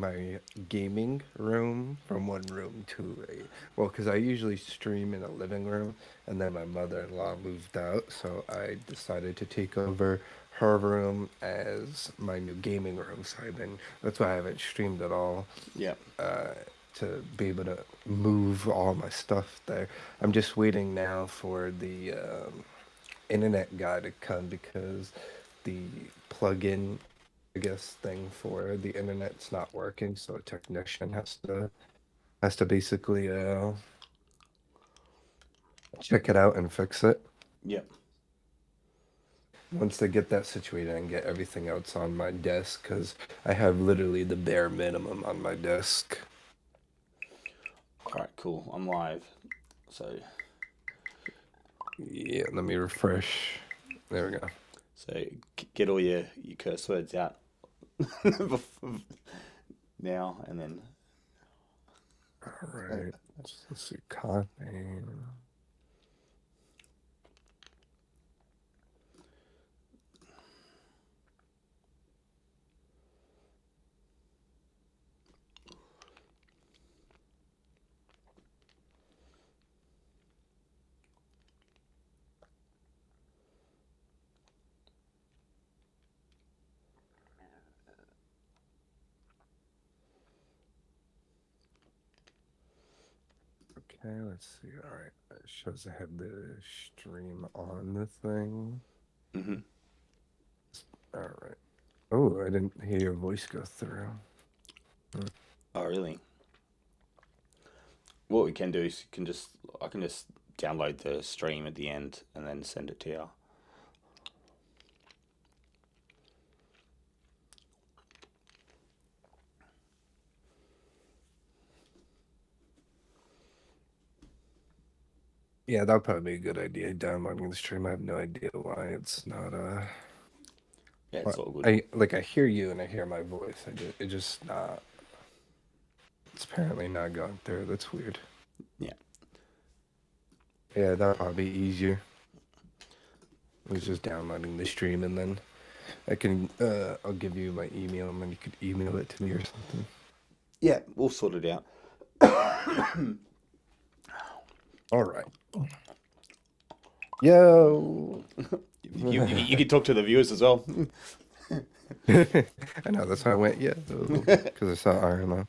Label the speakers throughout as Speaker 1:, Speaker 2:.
Speaker 1: my gaming room from one room to a, well, because I usually stream in a living room, and then my mother-in-law moved out, so I decided to take over her room as my new gaming room. So that's why I haven't streamed at all,
Speaker 2: Yeah.
Speaker 1: uh, to be able to move all my stuff there. I'm just waiting now for the internet guy to come because the plug-in, I guess, thing for the internet's not working, so a technician has to basically check it out and fix it.
Speaker 2: Yep.
Speaker 1: Once they get that situated and get everything else on my desk, because I have literally the bare minimum on my desk.
Speaker 2: All right, cool. I'm live. So,
Speaker 1: Yeah, let me refresh. There we go.
Speaker 2: so get all your curse words out now, and then
Speaker 1: All right. Let's see. Copy. Okay, let's see. All right. It shows I have the stream on the thing.
Speaker 2: hmm
Speaker 1: All right. Oh, I didn't hear your voice go through. Hmm.
Speaker 2: Oh, really? What we can do is I can just download the stream at the end and then send it to you.
Speaker 1: Yeah, that'll probably be a good idea. Downloading the stream. I have no idea why it's not.
Speaker 2: Yeah, it's all good.
Speaker 1: I hear you and I hear my voice. It just not. It's apparently not going through. That's weird.
Speaker 2: Yeah.
Speaker 1: Yeah, that'll probably be easier. It was just downloading the stream and then I'll give you my email and then you could email it to me or something.
Speaker 2: Yeah, we'll sort it out.
Speaker 1: All right. Yo.
Speaker 2: You can talk to the viewers as well.
Speaker 1: I know that's how I went. Yeah, because I saw Iron Man.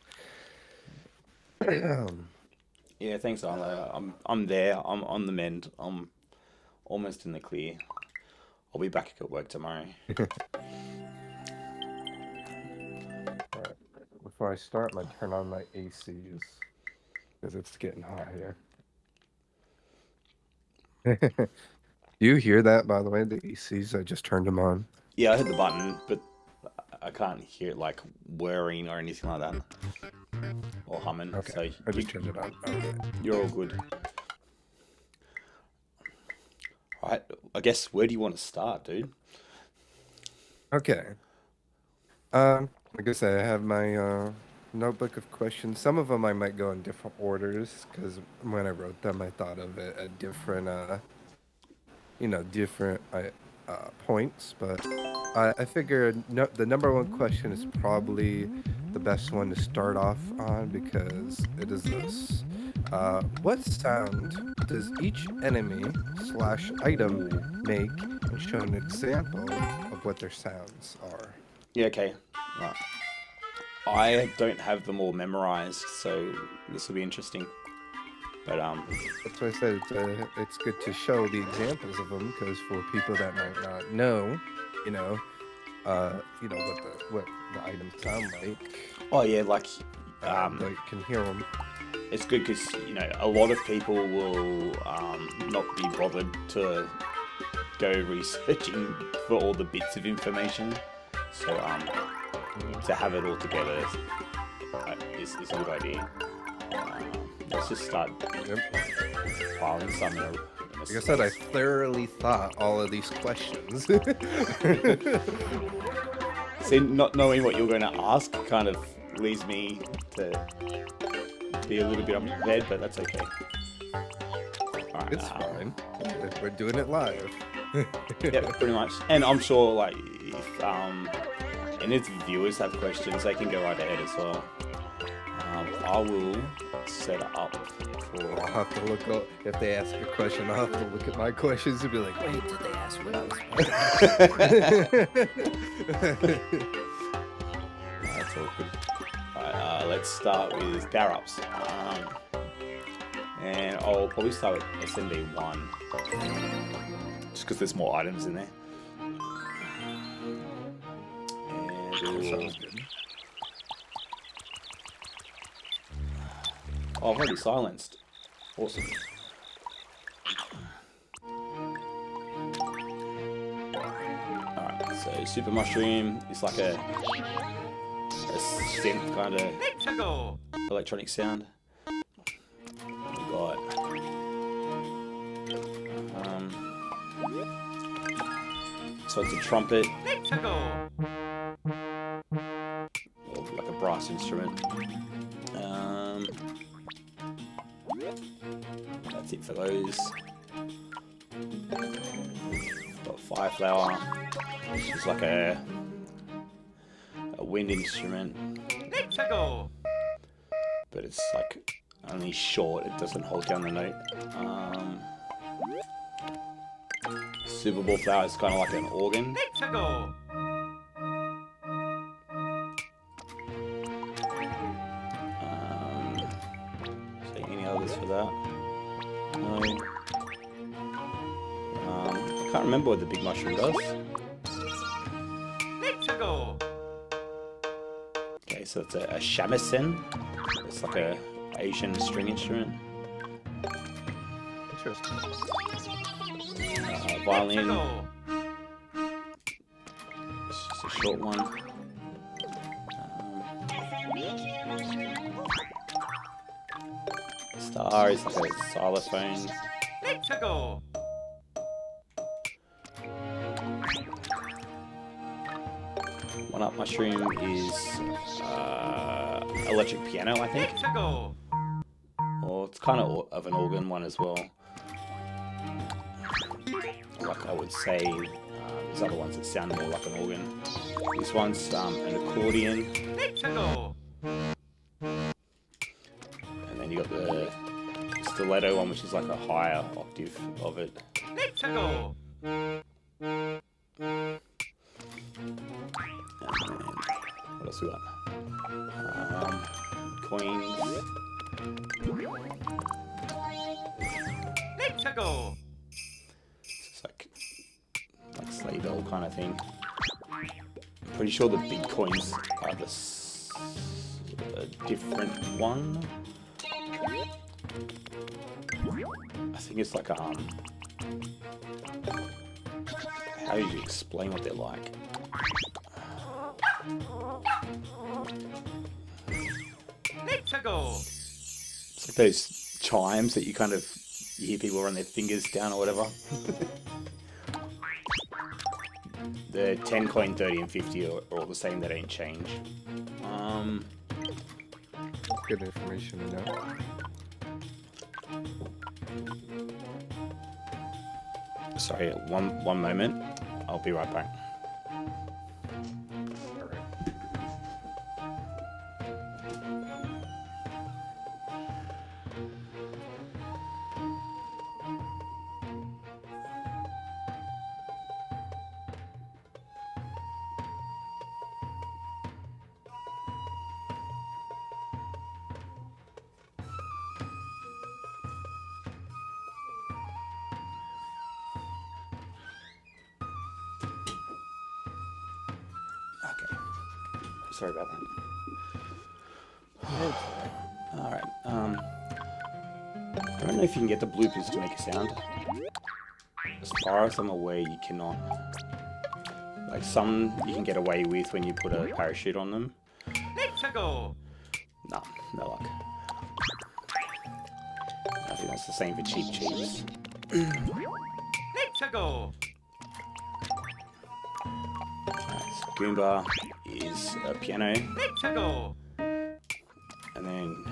Speaker 2: Yeah, thanks, Arlo. I'm there. I'm on the mend. I'm almost in the clear. I'll be back at work tomorrow.
Speaker 1: All right. Before I start, I'm gonna turn on my ACs because it's getting hot here. Do you hear that, by the way? The ACs, I just turned them on.
Speaker 2: Yeah, I hit the button, but I can't hear it like whirring or anything like that, or humming.
Speaker 1: Okay,
Speaker 2: So
Speaker 1: I just turned it on. Okay.
Speaker 2: you're all good. All right, I guess where do you want to start, dude?
Speaker 1: Okay. Like I said, I have my notebook of questions. Some of them I might go in different orders because when I wrote them, I thought of it at different, different points. But I figured the number one question is probably the best one to start off on because it is this. What sound does each enemy slash item
Speaker 2: Ooh.
Speaker 1: make, and show an example of what their sounds are?
Speaker 2: Yeah, okay. Right. I don't have them all memorized, so this will be interesting. But
Speaker 1: That's why I said it's good to show the examples of them because for people that might not know, you know, what the items sound like,
Speaker 2: oh yeah, like
Speaker 1: they can hear them.
Speaker 2: it's good because a lot of people will not be bothered to go researching for all the bits of information. So to have it all together is a good idea. Let's just start
Speaker 1: Yep.
Speaker 2: filing some in a
Speaker 1: Like I said, I thoroughly thought all of these questions.
Speaker 2: See, not knowing what you're going to ask kind of leaves me to be a little bit unprepared, but that's okay. All right,
Speaker 1: It's fine. We're doing it live.
Speaker 2: yeah, pretty much. And I'm sure, like, And if viewers have questions, they can go right ahead as well. I will set it up for...
Speaker 1: I'll have to look up, if they ask a question, I'll have to look at my questions and be like, wait, did they ask what I was
Speaker 2: That's all good. Alright, let's start with power-ups. And I'll probably start with SMB 1. Just because there's more items in there. And we'll... Oh, I've already silenced. Awesome. Alright, so Super Mushroom is like a synth kind of electronic sound. We got so it's a trumpet, or like a brass instrument. That's it for those. Got Fire Flower, which is like a wind instrument, but it's like only short, it doesn't hold down the note. Super Ball Flower is kind of like an organ. So any others for that? No. I can't remember what the big mushroom does. Okay, so it's a shamisen. It's like a Asian string instrument.
Speaker 1: interesting.
Speaker 2: Violin. It's just a short one. Star is like a xylophone. One Up Mushroom is electric piano, I think. Or it's kind of an organ one as well. Like I would say, there's other ones that sound more like an organ. This one's an accordion. And then you got the stiletto one, which is like a higher octave of it. What else we got? Coins. It's like sleigh bell kind of thing. I'm pretty sure the big coins are a different one. I think it's like how do you explain what they're like? It's like those chimes that you hear people run their fingers down or whatever. The 10 coin, 30 and 50 are all the same, they don't change.
Speaker 1: Good information to know.
Speaker 2: Sorry, one moment. I'll be right back. Okay. Sorry about that. Alright, I don't know if you can get the bloopers to make a sound. As far as I'm aware, you cannot. Like some you can get away with when you put a parachute on them. No, no luck. I think that's the same for Cheap Cheeps. Goomba is a piano. And then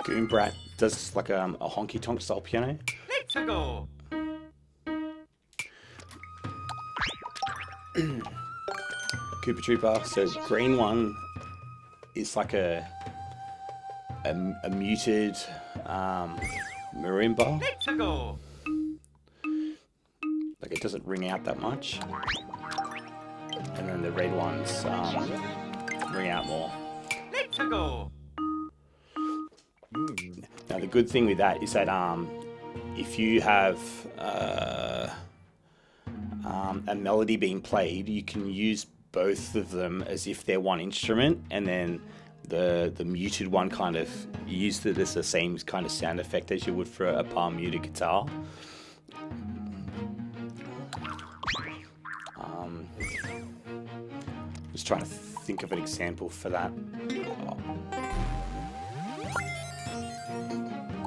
Speaker 2: Goombrat does like a honky tonk style piano. Koopa Trooper. So green one is like a muted marimba. Like it doesn't ring out that much. And then the red ones ring out more. Now the good thing with that is that if you have a melody being played, you can use both of them as if they're one instrument, and then the muted one kind of use it as the same kind of sound effect as you would for a palm muted guitar. Just trying to think of an example for that.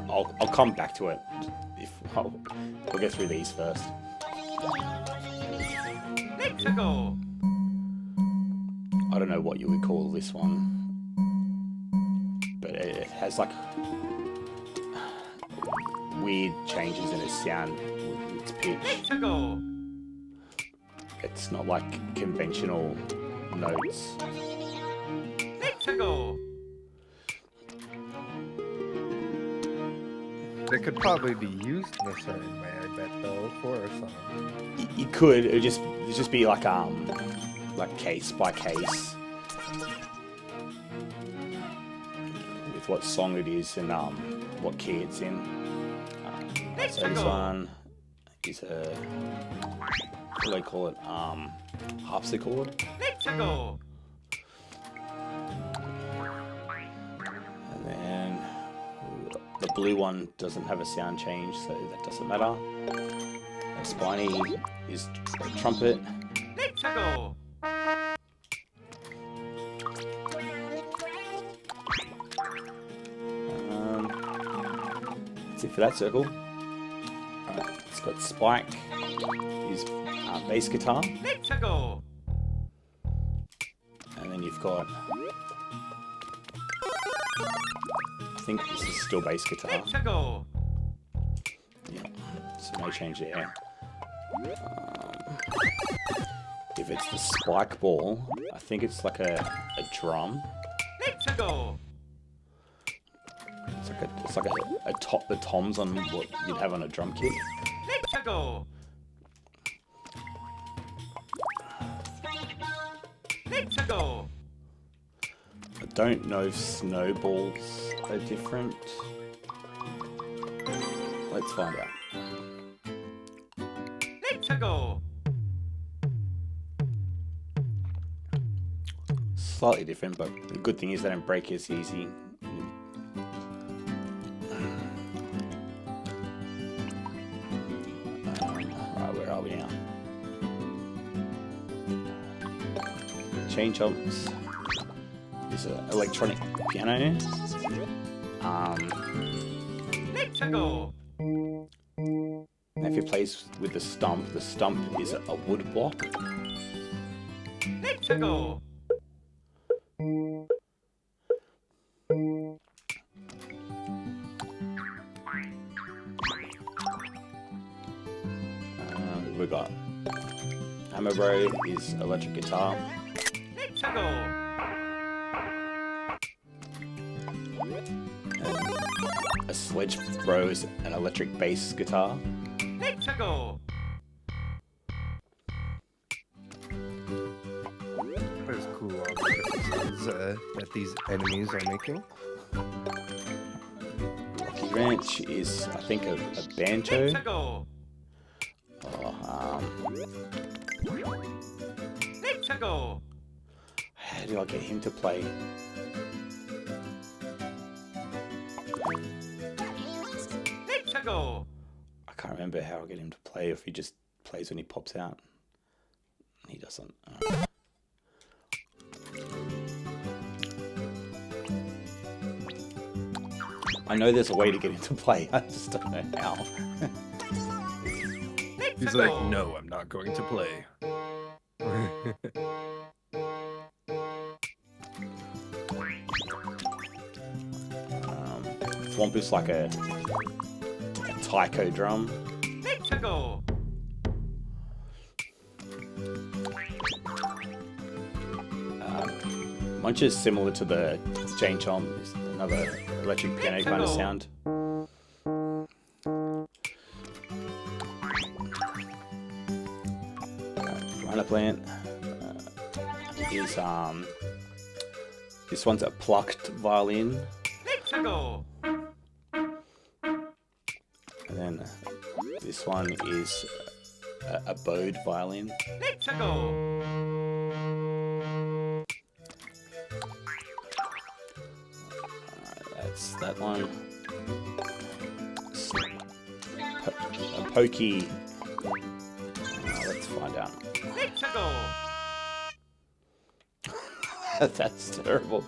Speaker 2: I'll come back to it. We'll get through these first. I don't know what you would call this one, but it has like weird changes in its sound with its pitch. It's not like conventional notes.
Speaker 1: They could probably be used in a certain way, I bet, though, for a song.
Speaker 2: You could. It'd just be like case by case with what song it is and what key it's in. So this one is a, what do they call it? Harpsichord. And then the blue one doesn't have a sound change, so that doesn't matter. Spiny is a trumpet. That's it for that circle. Alright, it's got Spike, is bass guitar. And then you've got, I think this is still bass guitar. Yeah, so no change there. If it's the spike ball, I think it's like a drum. It's like a top, the toms on what you'd have on a drum kit. I don't know if snowballs are different. Let's find out. Slightly different, but the good thing is they don't break as easy. Alright, where are we now? Chain chomps is an electronic piano. Now if he plays with the stump is a wood block. We've got Hammer Bro is electric guitar. And a Sledge Bro is an electric bass guitar.
Speaker 1: That's cool, all the differences that these enemies are making.
Speaker 2: Rocky Ranch is, I think, a banjo. How do I get him to play? I can't remember how I get him to play, if he just plays when he pops out. He doesn't. I know there's a way to get him to play, I just don't know how.
Speaker 1: He's like, no, I'm not going to play.
Speaker 2: Thwomp is like a taiko drum. Which is similar to the chain chomp, is another electric piano kind of sound. Piranha plant is this one's a plucked violin. And then this one is a bowed violin. That's that one. A pokey. Let's find out. That's terrible.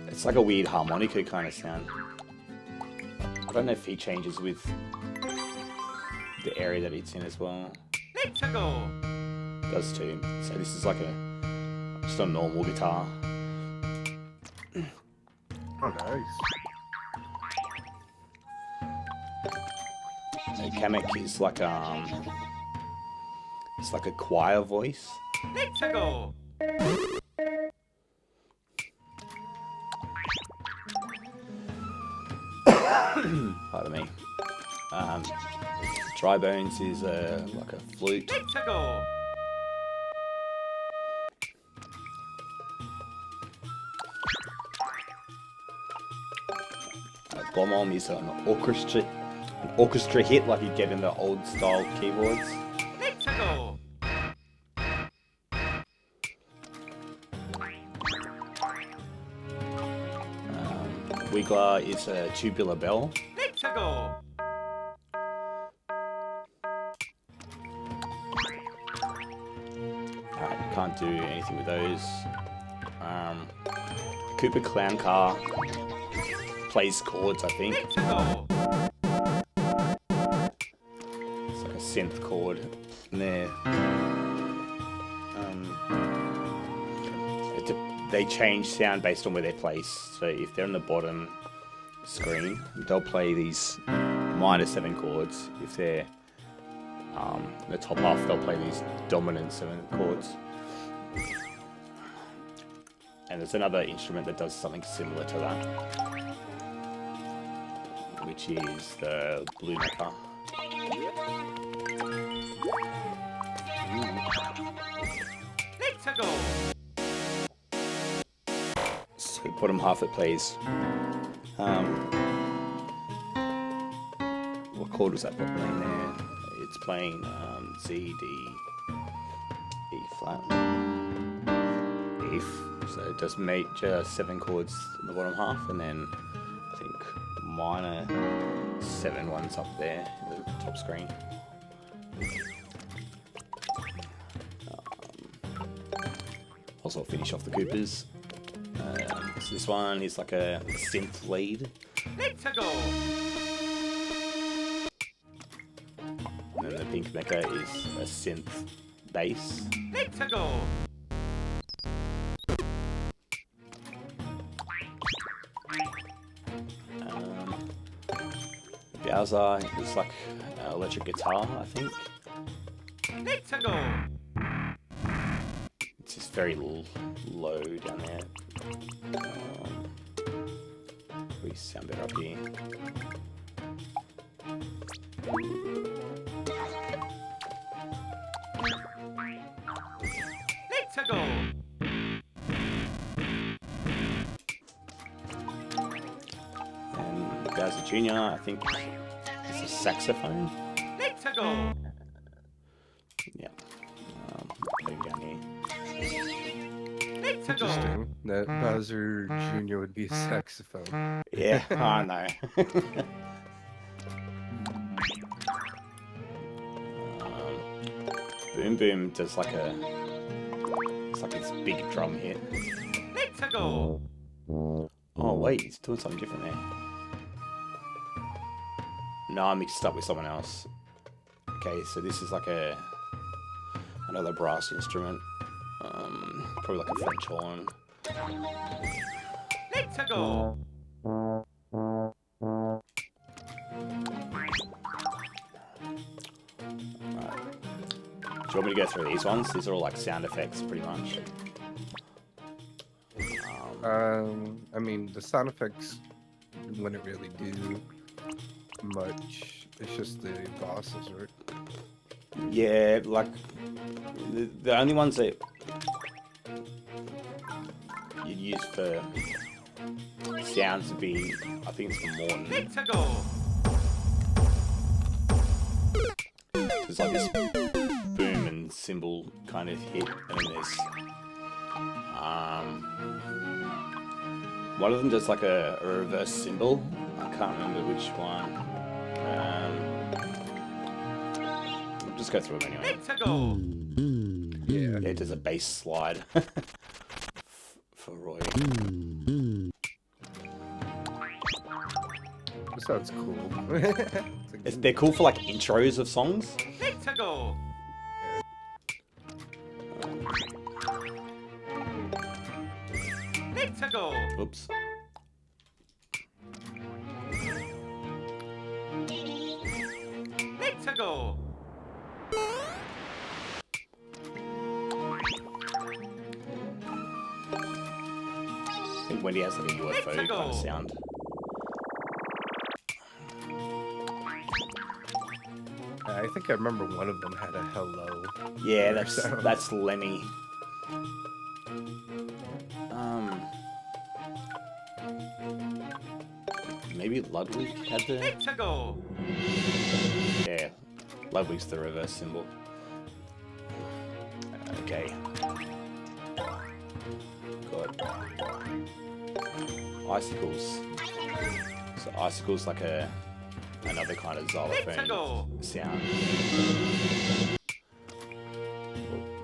Speaker 2: It's like a weird harmonica kind of sound. I don't know if he changes with the area that it's in as well. Does too. So this is like just a normal guitar.
Speaker 1: Oh, nice.
Speaker 2: So Kamek is like it's like a choir voice. Pardon me. Dry Bones is like a flute. Bomb is an orchestra hit like you get in the old style keyboards. Wiggler is a tubular bell. Alright, can't do anything with those. Cooper Clown Car plays chords, I think. It's like a synth chord in there. They change sound based on where they're placed. So if they're on the bottom screen, they'll play these minor 7 chords. If they're in the top half, they'll play these dominant 7 chords. And there's another instrument that does something similar to that, which is the blue necker. So bottom half it plays. What chord was that playing there? It's playing C, D, E flat, F. So it does major 7 chords in the bottom half, and then I think minor 7 ones up there in the top screen. Also, I'll finish off the Coopers. So this one is like a synth lead. And then the pink mecha is a synth bass. Bowser is like an electric guitar, I think. It's just very low down there. We sound better up here. And Bowser Jr., I think it's a saxophone. Yeah. Put him down here.
Speaker 1: Interesting that Bowser Jr. would be a saxophone.
Speaker 2: Yeah, I know. Boom Boom does like it's like this big drum hit. Oh wait, he's doing something different there. No, I mixed up with someone else. Okay, so this is like another brass instrument. Probably like a French horn. you want me to go through these ones? These are all like sound effects, pretty much.
Speaker 1: I mean, the sound effects wouldn't really do much. It's just the bosses, right?
Speaker 2: Yeah, like the only ones that you'd use for sounds would be, I think it's the Morton. There's like this boom and cymbal kind of hit, and then there's one of them does like a reverse cymbal. I can't remember which one. We'll just go through them anyway. Yeah, it does a bass slide for Roy.
Speaker 1: That sounds cool.
Speaker 2: They're cool for like intros of songs. Oops. I think Wendy has like a UFO kind of sound.
Speaker 1: I think I remember one of them had a hello.
Speaker 2: Yeah, that's Lemmy. Maybe Ludwig had the... Yeah, Ludwig's the reverse symbol. Okay. Got icicles. So icicles like another kind of xylophone sound.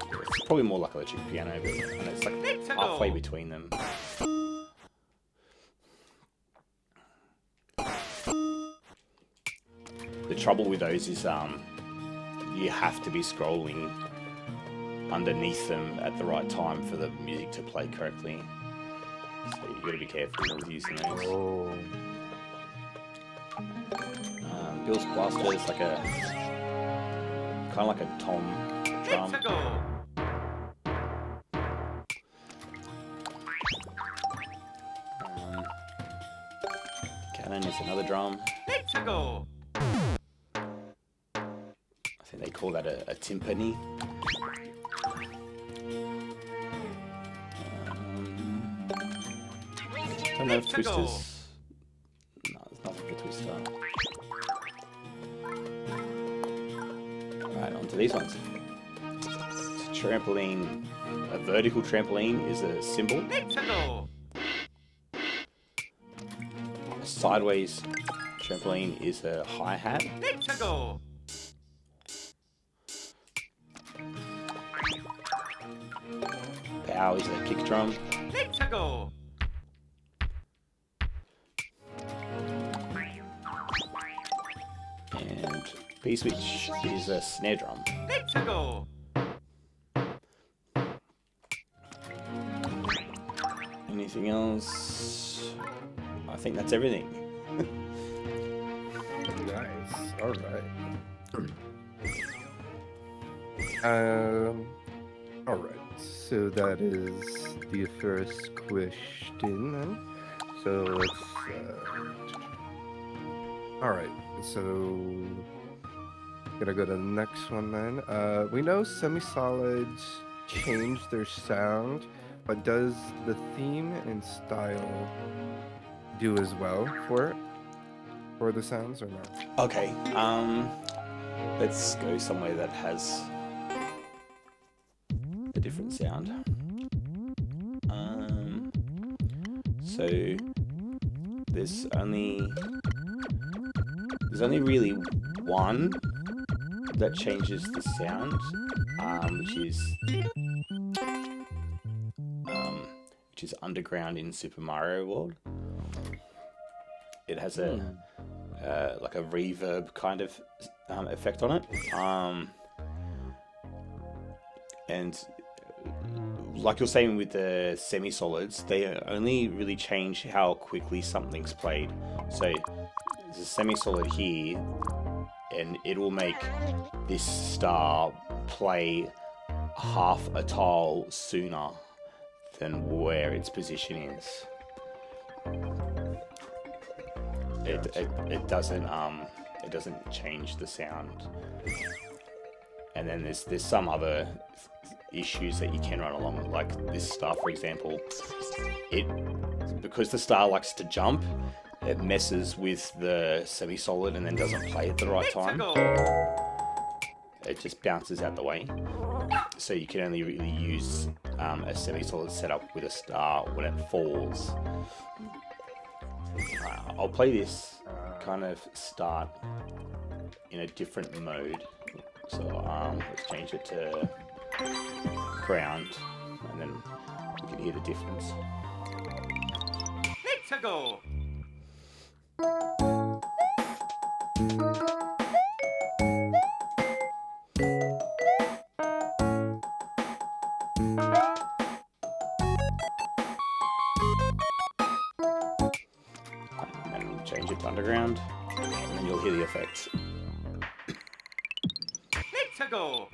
Speaker 2: It's probably more like electric piano, but and it's like halfway between them. The trouble with those is you have to be scrolling underneath them at the right time for the music to play correctly. So you got to be careful with using those.
Speaker 1: Oh.
Speaker 2: Bill's Blaster is like a kind of like a tom drum. Cannon is another drum. I think they call that a timpani. I don't know if Twister's... No, there's nothing for Twister. Alright, on to these ones. Trampoline. A vertical trampoline is a cymbal. A sideways trampoline is a hi-hat. Pow is a kick drum. And P-switch is a snare drum. Anything else? I think that's everything.
Speaker 1: Nice. All right. All right. So that is the first question then. So let's. All right. So gonna go to the next one then. We know semi-solids change their sound, but does the theme and style do as well for it? For the sounds or not?
Speaker 2: Okay, let's go somewhere that has a different sound. So there's only really one that changes the sound, which is underground in Super Mario World. It has a like a reverb kind of effect on it, and like you're saying with the semi-solids, they only really change how quickly something's played. So there's a semi-solid here, and it will make this star play half a tile sooner than where its position is. It doesn't change the sound. And then there's some other issues that you can run along with, like this star, for example. Because the star likes to jump, it messes with the semi-solid and then doesn't play at the right time. It just bounces out the way. So you can only really use a semi-solid setup with a star when it falls. I'll play this kind of start in a different mode. So let's change it to ground, and then we can hear the difference.
Speaker 3: Let's go.
Speaker 2: And then change it to underground, and then you'll hear the effects.
Speaker 3: Let's go.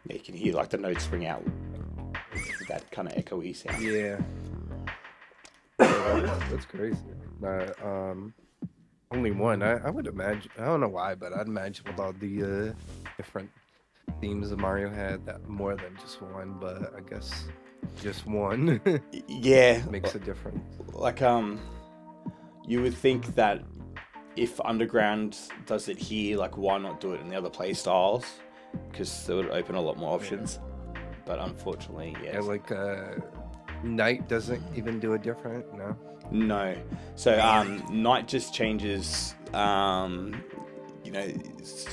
Speaker 2: Yeah, you can hear like the notes ring out with that kind of echoey sound.
Speaker 1: Yeah. That's crazy. Only one. I would imagine. I don't know why, but I'd imagine with all the different themes that Mario had, that more than just one. But I guess just one
Speaker 2: Yeah,
Speaker 1: makes a difference.
Speaker 2: like you would think that if underground does it here, like why not do it in the other play styles? Because it would open a lot more options. But unfortunately, yes.
Speaker 1: Yeah, like Night doesn't even do it different. No.
Speaker 2: No. So night just changes you know,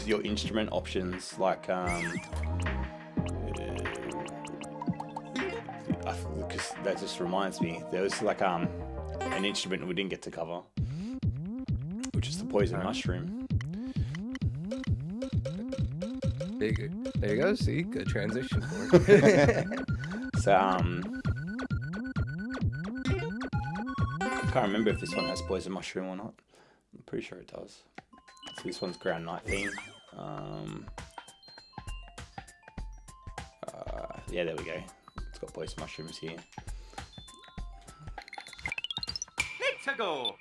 Speaker 2: your instrument options, like because that just reminds me, there was like an instrument we didn't get to cover, which is the poison mushroom.
Speaker 1: There you go. See, good transition for it.
Speaker 2: So I can't remember if this one has poison mushroom or not. I'm pretty sure it does. So this one's ground night theme. Yeah, there we go. It's got poison mushrooms here.
Speaker 3: Let's go.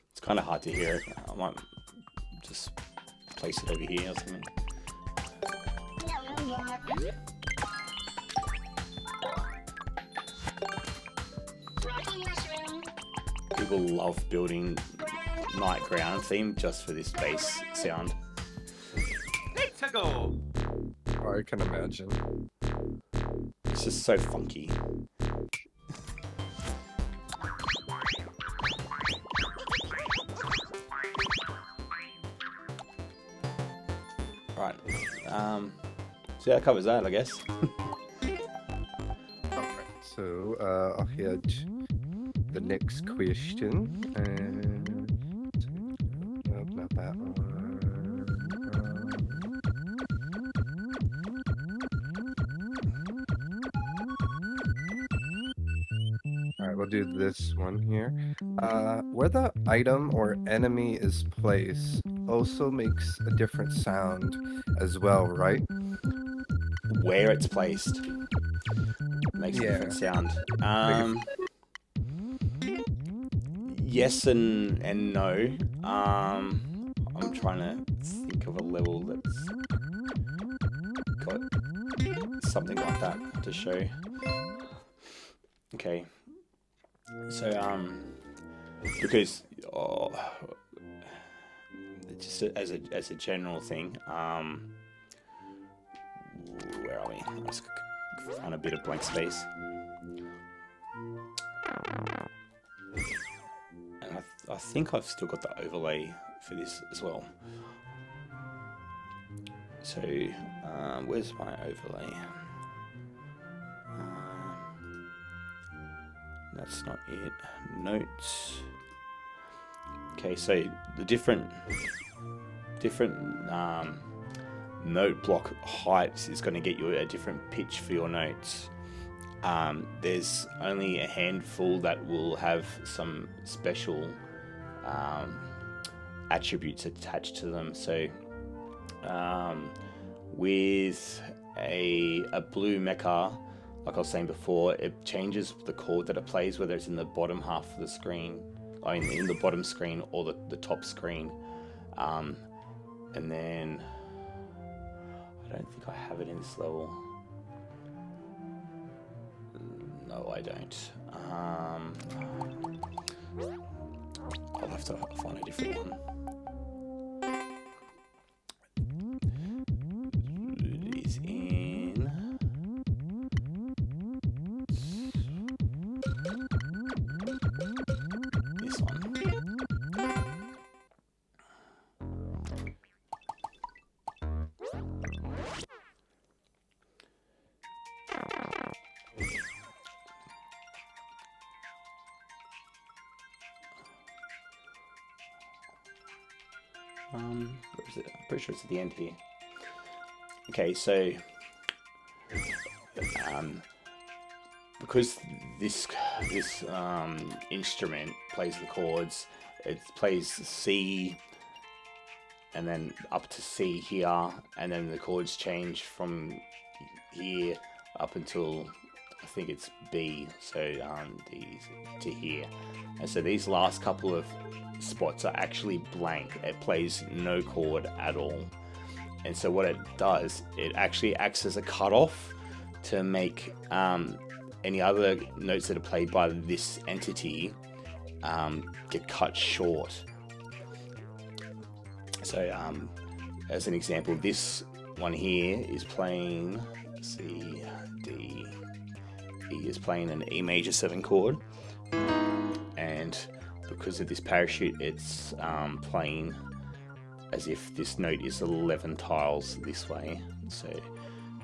Speaker 2: It's kind of hard to hear it. I might just place it over here or something. People love building night ground theme just for this bass sound.
Speaker 3: Let's go.
Speaker 1: I can imagine.
Speaker 2: It's just so funky. Right. So that covers that, I guess.
Speaker 1: So I'll hit the next question. And nope, not that one. Alright, we'll do this one here. Where the item or enemy is placed also makes a different sound as well, right?
Speaker 2: Where it's placed makes a different sound. Yes and no. I'm trying to think of a level that's got something like that to show. Okay. So because just as a general thing, where are we? Let's find a bit of blank space. And I think I've still got the overlay for this as well. So, where's my overlay? That's not it. Notes. Okay, so the different note block heights is going to get you a different pitch for your notes. There's only a handful that will have some special attributes attached to them. So with a blue mecha, like I was saying before, it changes the chord that it plays, whether it's in the bottom half of the screen, I mean in the bottom screen or the top screen. And then I don't think I have it in this level. No, I don't. I'll have to find a different one. It is in this one. Where is it? I'm pretty sure it's at the end here. Okay, so because this instrument plays the chords, it plays C and then up to C here, and then the chords change from here up until I think it's B, so D to here. And so these last couple of spots are actually blank. It plays no chord at all. And so what it does, it actually acts as a cutoff to make any other notes that are played by this entity get cut short. So as an example, this one here is playing C, D, E is playing an E major 7 chord, and because of this parachute, it's playing as if this note is 11 tiles this way. So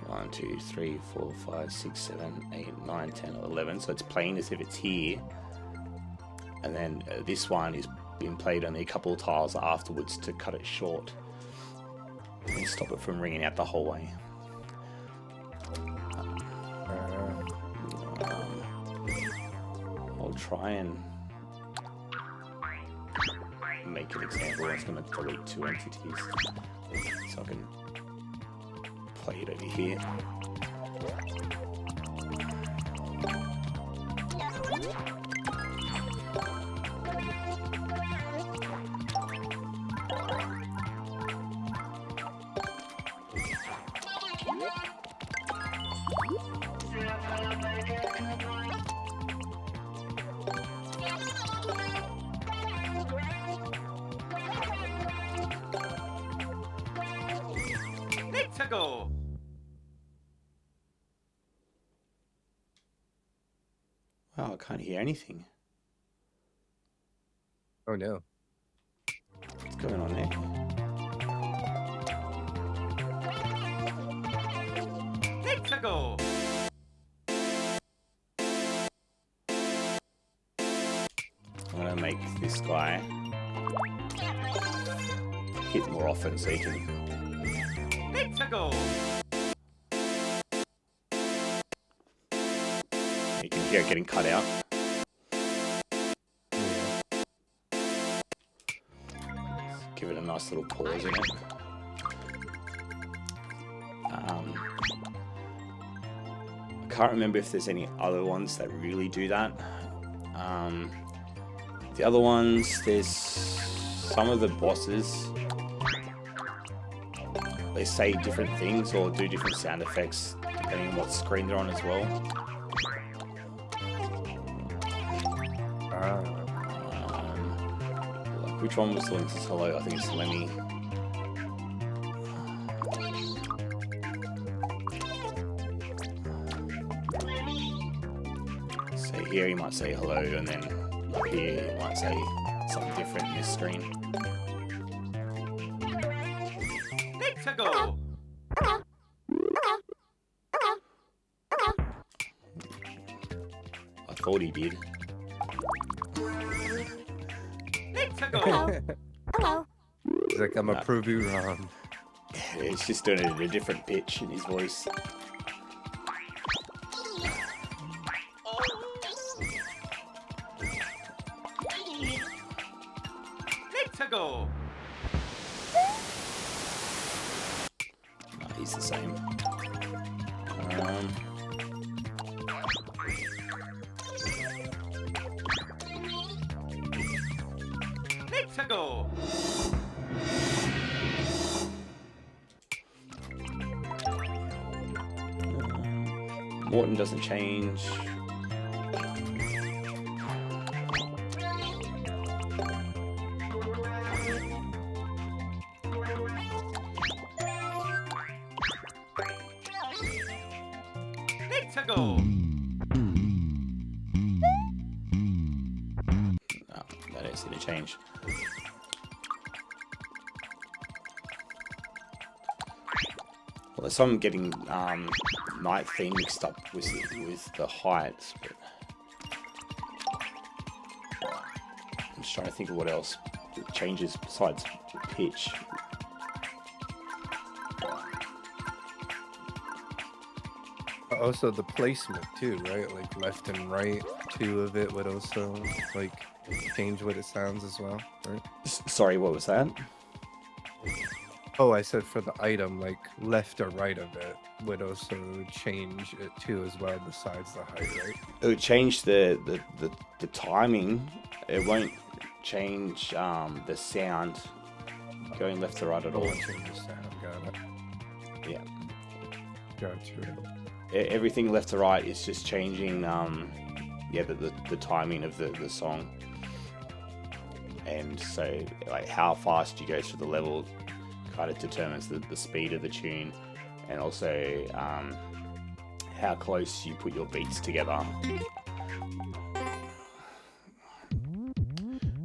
Speaker 2: 1, 2, 3, 4, 5, 6, 7, 8, 9, 10, 11. So it's playing as if it's here. And then this one is being played only a couple of tiles afterwards to cut it short and stop it from ringing out the whole way. I'll try and make an example. It's going to delete 2 entities so I can play it over here.
Speaker 3: Let's go.
Speaker 2: Wow, I can't hear anything.
Speaker 1: Oh no.
Speaker 2: What's going on there?
Speaker 3: Let's go.
Speaker 2: I'm going to make this guy hit more often so he can...
Speaker 3: Let's go.
Speaker 2: You can hear it getting cut out. Give it a nice little pause in it. I can't remember if there's any other ones that really do that. The other ones, there's some of the bosses, they say different things or do different sound effects depending on what screen they're on as well. Like which one was the one that says hello? I think it's Lemmy. So here he might say hello, and then up here he might say something different in this screen.
Speaker 3: Let's go.
Speaker 2: thought he did.
Speaker 3: Let's go.
Speaker 4: Hello.
Speaker 1: He's like, I'm a
Speaker 2: Nah.
Speaker 1: prove you wrong.
Speaker 2: It's just doing it at a different pitch in his voice.
Speaker 3: Let's go.
Speaker 2: No, he's the same. Um,
Speaker 3: Let's go.
Speaker 2: Morton doesn't change.
Speaker 3: Let's go.
Speaker 2: No, I don't see the change. Well, so I'm getting night theme mixed up with the heights, but I'm just trying to think of what else changes besides pitch.
Speaker 1: Also the placement too, right? Like left and right, two of it would also like change what it sounds as well, right?
Speaker 2: Sorry, what was that?
Speaker 1: Oh, I said for the item, like left or right of it would also change it too as well, besides the height, right?
Speaker 2: It would change the timing. It won't change the sound going left to right at
Speaker 1: Oh,
Speaker 2: all.
Speaker 1: it changes sound, got it.
Speaker 2: Yeah.
Speaker 1: Gotcha.
Speaker 2: Everything left to right is just changing the timing of the song. And so like how fast you go through the level kind of determines the speed of the tune, and also how close you put your beats together.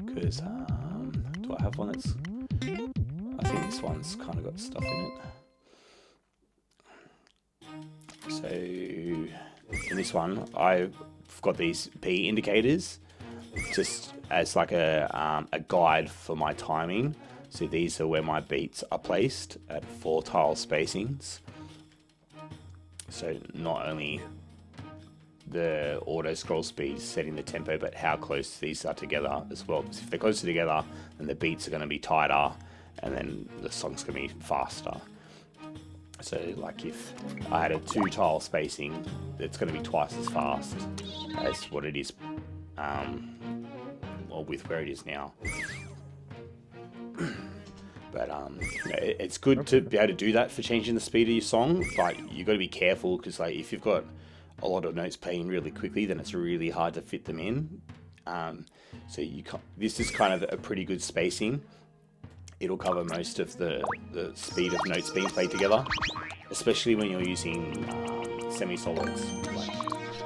Speaker 2: Because do I have one that's, I think this one's kind of got stuff in it. So in this one, I've got these P indicators just as like a guide for my timing. So these are where my beats are placed at 4 tile spacings. So not only the auto scroll speed setting the tempo, but how close these are together as well. Because if they're closer together, then the beats are going to be tighter, and then the song's going to be faster. So like if I had a 2 tile spacing, it's going to be twice as fast as what it is, or with where it is now. But it's good to be able to do that for changing the speed of your song, but you got to be careful, because like if you've got a lot of notes playing really quickly, then it's really hard to fit them in. So this is kind of a pretty good spacing. It'll cover most of the speed of notes being played together, especially when you're using semi-solids,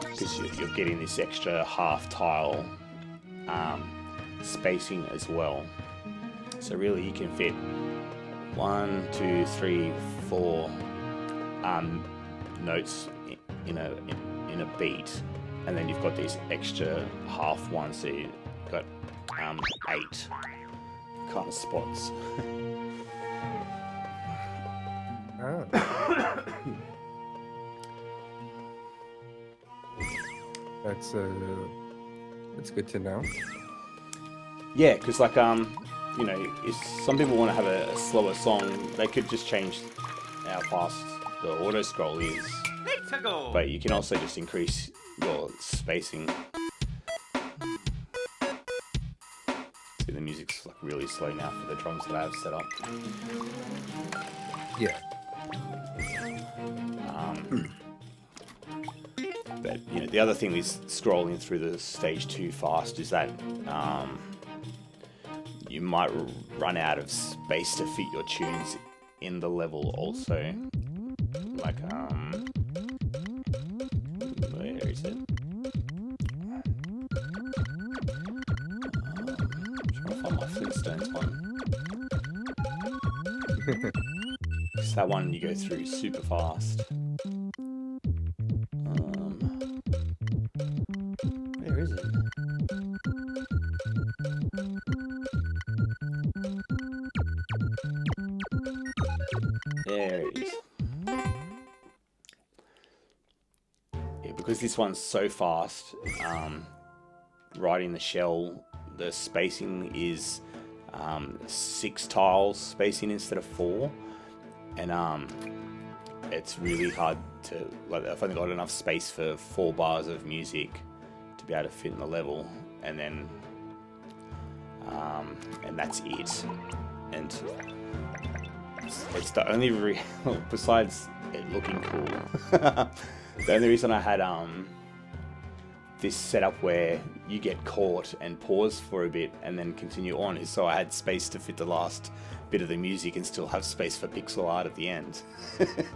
Speaker 2: because you're getting this extra half tile spacing as well. So really you can fit 1, 2, 3, 4 notes in a beat, and then you've got these extra half ones, so you've got 8 kind of spots.
Speaker 1: Ah. That's good to know.
Speaker 2: Yeah, because like if some people want to have a slower song, they could just change how fast the auto scroll is.
Speaker 3: Let's go.
Speaker 2: But you can also just increase your spacing. See, the music's like really slow now for the drums that I have set up.
Speaker 1: Yeah.
Speaker 2: But the other thing with scrolling through the stage too fast is that you might run out of space to fit your tunes in the level also. Like where is it? I'm trying to find my Flintstones one. It's that one you go through super fast. Where because this one's so fast, writing the shell, the spacing is 6 tiles spacing instead of 4, and it's really hard to, like, I've only got enough space for 4 bars of music to be able to fit in the level, and then and that's it. And it's the only besides it looking cool, the only reason I had this setup where you get caught and pause for a bit and then continue on is so I had space to fit the last bit of the music and still have space for pixel art at the end. It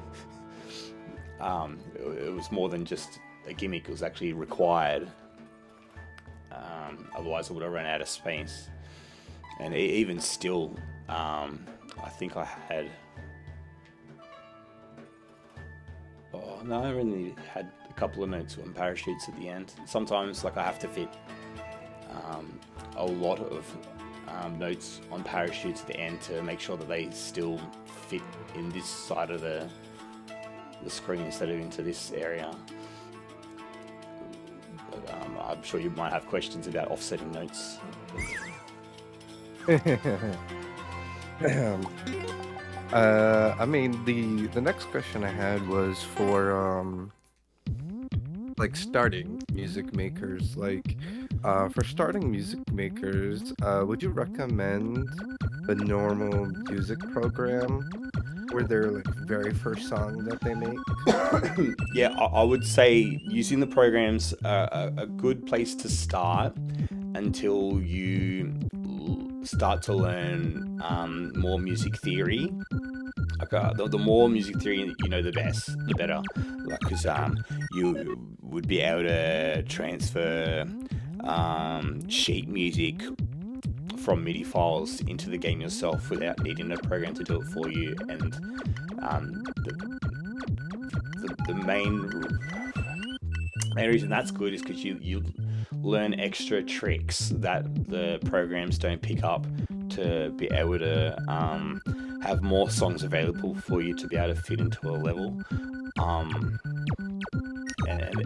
Speaker 2: was more than just a gimmick, it was actually required. Otherwise I would have run out of space. And even still, I think I had... Oh, no, I only had a couple of notes on parachutes at the end. Sometimes, like, I have to fit a lot of notes on parachutes at the end to make sure that they still fit in this side of the screen instead of into this area. But, I'm sure you might have questions about offsetting notes.
Speaker 1: I mean, the next question I had was for like starting music makers. Like, for starting music makers, would you recommend the normal music program for their like very first song that they make?
Speaker 2: Yeah, I would say using the programs are a good place to start until you start to learn more music theory. Like, the more music theory you know, the better. Like, because you would be able to transfer sheet music from MIDI files into the game yourself without needing a program to do it for you. And the main reason that's good is because you learn extra tricks that the programs don't pick up to be able to have more songs available for you to be able to fit into a level.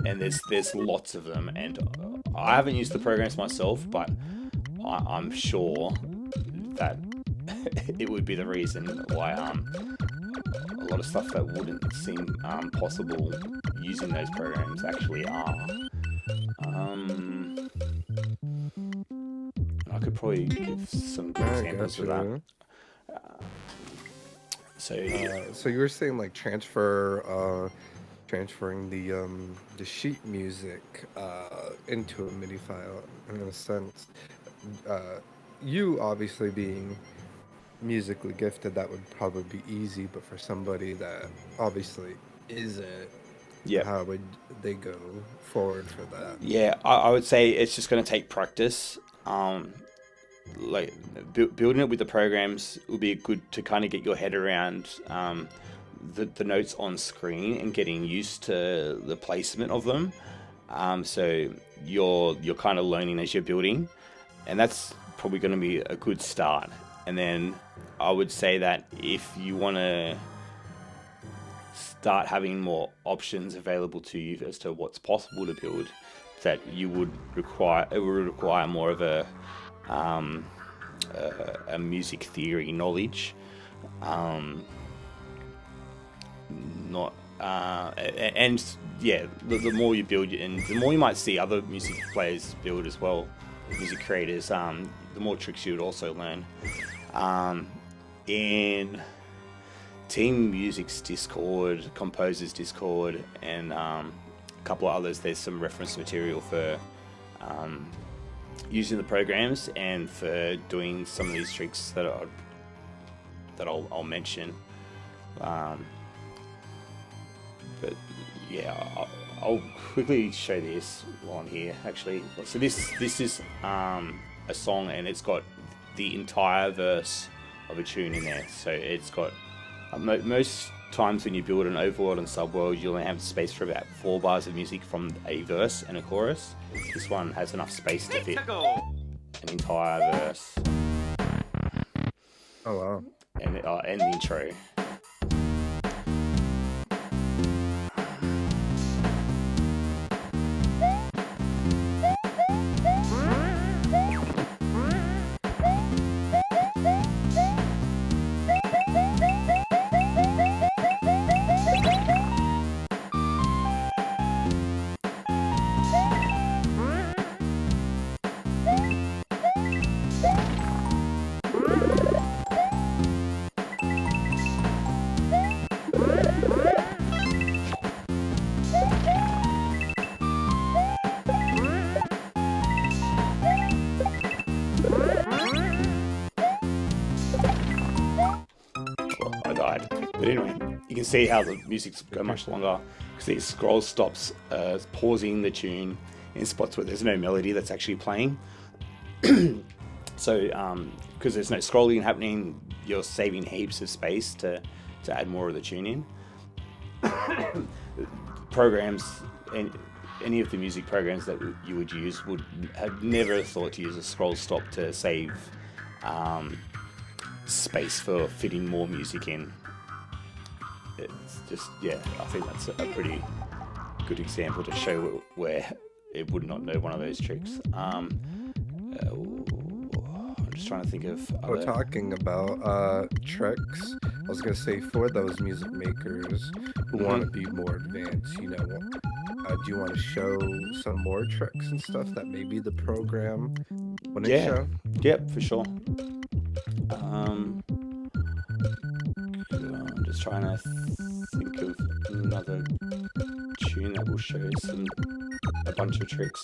Speaker 2: And there's lots of them, and I haven't used the programs myself, but I'm sure that it would be the reason why a lot of stuff that wouldn't seem possible using those programs actually are. I could probably give some good examples of that. So
Speaker 1: you were saying like transferring the sheet music into a MIDI file in a sense. You obviously being musically gifted, that would probably be easy, but for somebody that obviously isn't, how would they go forward for that? Yeah,
Speaker 2: I would say it's just going to take practice. Like building it with the programs will be good to kind of get your head around the notes on screen and getting used to the placement of them. So you're kind of learning as you're building, and that's probably going to be a good start. And then I would say that if you want to start having more options available to you as to what's possible to build, that it would require more of a music theory knowledge. The more you build, and the more you might see other music players build as well, music creators, the more tricks you would also learn. In Team Music's Discord, Composers Discord, and a couple of others, there's some reference material for using the programs and for doing some of these tricks that I'll mention. But yeah, I'll quickly show this while I'm here. Actually, so this is a song, and it's got the entire verse of a tune in there. So it's got most times when you build an overworld and subworld, you only have space for about 4 bars of music from a verse and a chorus. This one has enough space to fit an entire verse.
Speaker 1: Oh wow!
Speaker 2: And the intro. can see how the music's go much longer because these scroll stops pausing the tune in spots where there's no melody that's actually playing. So because there's no scrolling happening, you're saving heaps of space to add more of the tune in. Programs and any of the music programs that you would use would have never thought to use a scroll stop to save space for fitting more music in. It's just, yeah, I think that's a pretty good example to show where it would not know one of those tricks. I'm just trying to think of
Speaker 1: Well, talking about tricks, I was gonna say for those music makers who want to be more advanced, do you want to show some more tricks and stuff that maybe the program wouldn't show?
Speaker 2: Yep, for sure. I'm just trying to think of another tune that will show a bunch of tricks.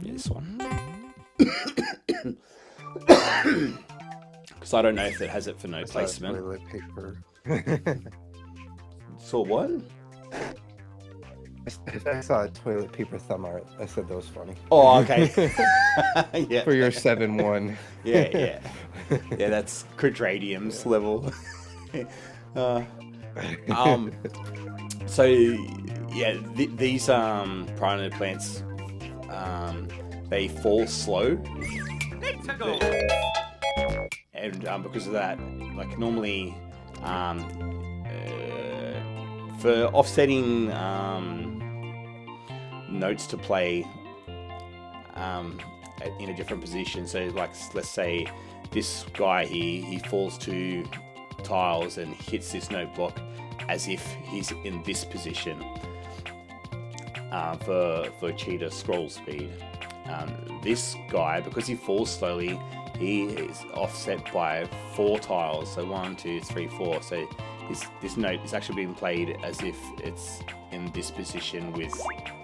Speaker 2: This one. Because I don't know if it has it for note placement.
Speaker 1: Toilet paper.
Speaker 2: So what?
Speaker 1: I saw a toilet paper thumb art. I said that was funny.
Speaker 2: Oh, okay. Yeah.
Speaker 1: For your 7-1.
Speaker 2: Yeah. That's Quadradium's level. So yeah, these piranha plants, they fall slow, and because of that, like normally, for offsetting notes to play in a different position. So like, let's say this guy here, he falls to tiles and hits this note block as if he's in this position for cheetah scroll speed. This guy, because he falls slowly, he is offset by 4 tiles. So 1, 2, 3, 4. So this note is actually being played as if it's in this position with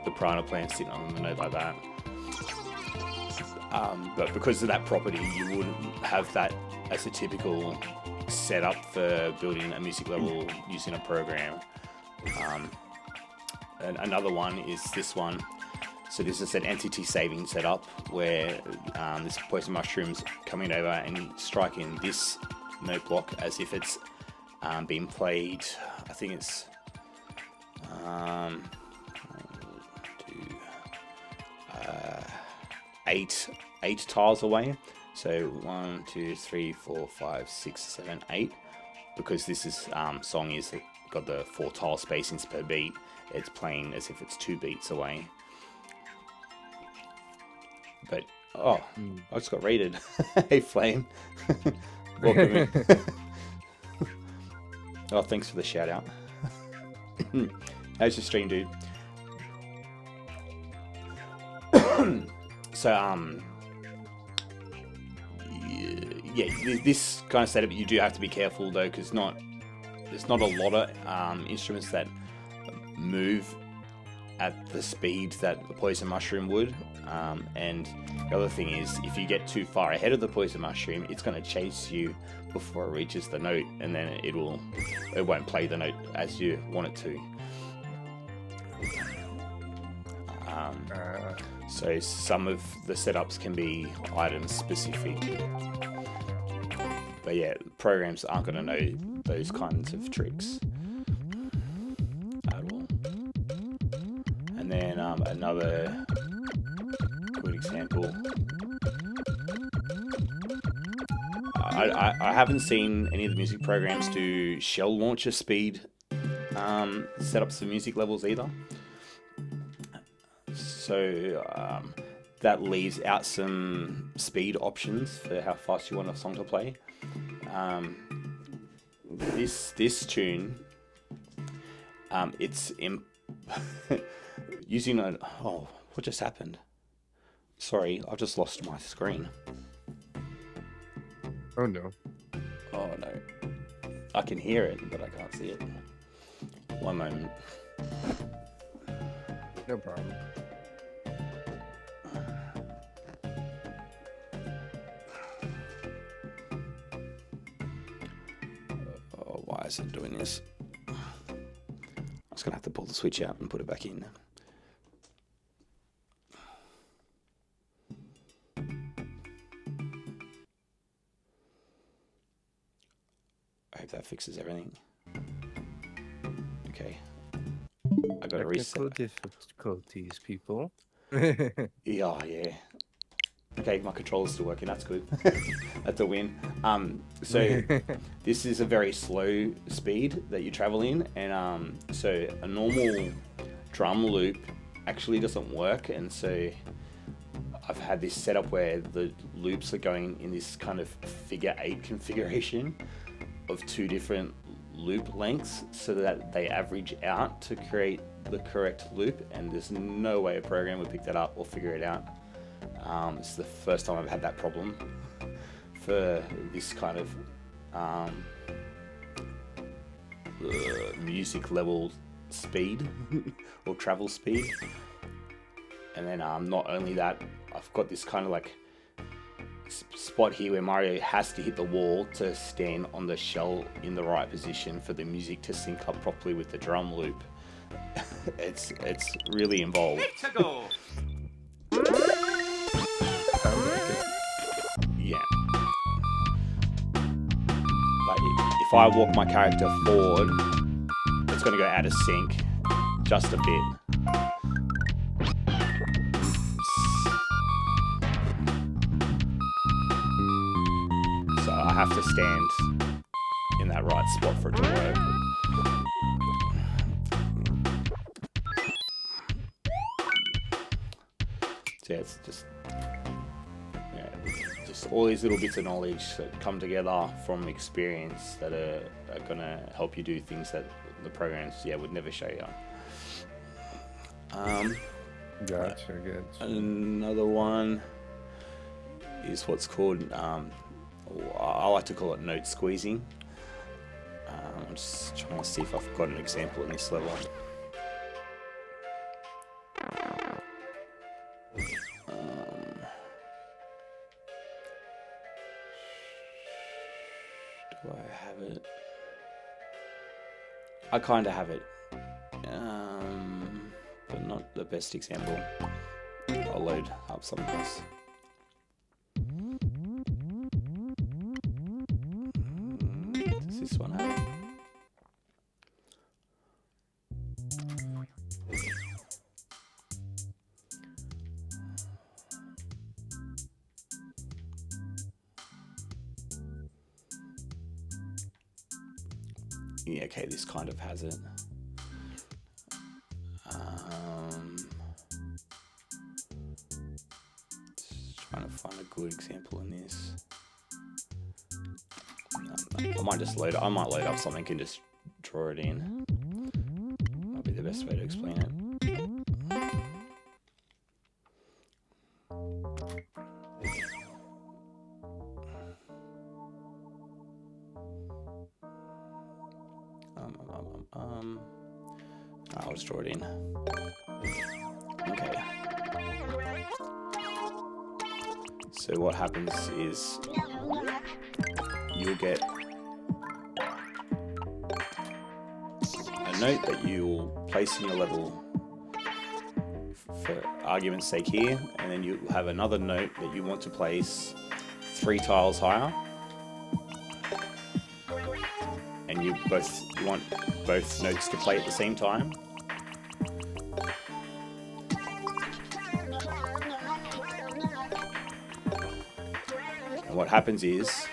Speaker 2: the piranha plant sitting on the note like that. But because of that property, you wouldn't have that as a typical setup for building a music level using a program. And another one is this one. So this is an entity saving setup where this poison mushroom's coming over and striking this note block as if it's being played. I think it's 8 tiles away. So 1, 2, 3, 4, 5, 6, 7, 8. Because this is song is got the 4 tile spacings per beat, it's playing as if it's 2 beats away. But I just got raided. Hey Flame, welcome in. Oh, thanks for the shout out. How's your stream, dude? So yeah, this kind of setup you do have to be careful though, because there's not a lot of instruments that move at the speed that the poison mushroom would. And the other thing is, if you get too far ahead of the poison mushroom, it's going to chase you before it reaches the note, and then it won't play the note as you want it to. So some of the setups can be item specific, but yeah, programs aren't going to know those kinds of tricks at all. And then another good example. I haven't seen any of the music programs do shell launcher speed setups for music levels either. So that leaves out some speed options for how fast you want a song to play. This tune, it's using a... Oh, what just happened? Sorry, I've just lost my screen.
Speaker 1: Oh no.
Speaker 2: Oh no. I can hear it, but I can't see it. One moment.
Speaker 1: No problem.
Speaker 2: Why is it doing this? I'm just going to have to pull the switch out and put it back in. I hope that fixes everything. Okay. I got to reset.
Speaker 1: Technical difficulties, people.
Speaker 2: Yeah. Okay, my controller's still working. That's good. That's a win. So this is a very slow speed that you travel in, and so a normal drum loop actually doesn't work, and so I've had this setup where the loops are going in this kind of figure 8 configuration of 2 different loop lengths so that they average out to create the correct loop, and there's no way a program would pick that up or figure it out. It's the first time I've had that problem for this kind of music level speed or travel speed. And then not only that, I've got this kind of like spot here where Mario has to hit the wall to stand on the shell in the right position for the music to sync up properly with the drum loop. It's really involved.
Speaker 3: Triiskade.
Speaker 2: Yeah. Like if I walk my character forward, it's going to go out of sync just a bit. So I have to stand in that right spot for it to work. So yeah, it's just all these little bits of knowledge that come together from experience that are going to help you do things that the programs would never show you.
Speaker 1: Gotcha.
Speaker 2: Another one is what's called I like to call it note squeezing. I'm just trying to see if I've got an example in this level. Do I have it? I kind of have it, but not the best example. I'll load up something else. Does this one have it? Yeah, okay, this kind of has it. Just trying to find a good example in this. I might just load it. I might load up something and just draw it in. Might be the best way to explain it. I'll just draw it in. Okay. So what happens is you'll get a note that you'll place in your level for argument's sake here, and then you have another note that you want to place 3 tiles higher. And you want both notes to play at the same time. And what happens is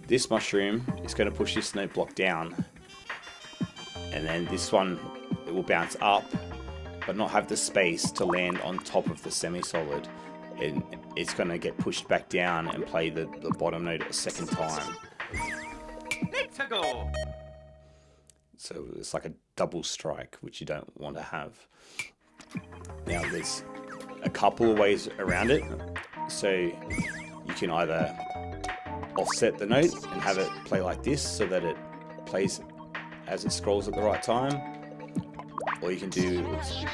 Speaker 2: this mushroom is going to push this note block down, and then this one, it will bounce up but not have the space to land on top of the semi-solid, and it's going to get pushed back down and play the bottom note a second time.
Speaker 3: Triiskade.
Speaker 2: So it's like a double strike, which you don't want to have. Now there's a couple of ways around it. So you can either offset the note and have it play like this so that it plays as it scrolls at the right time. Or you can do,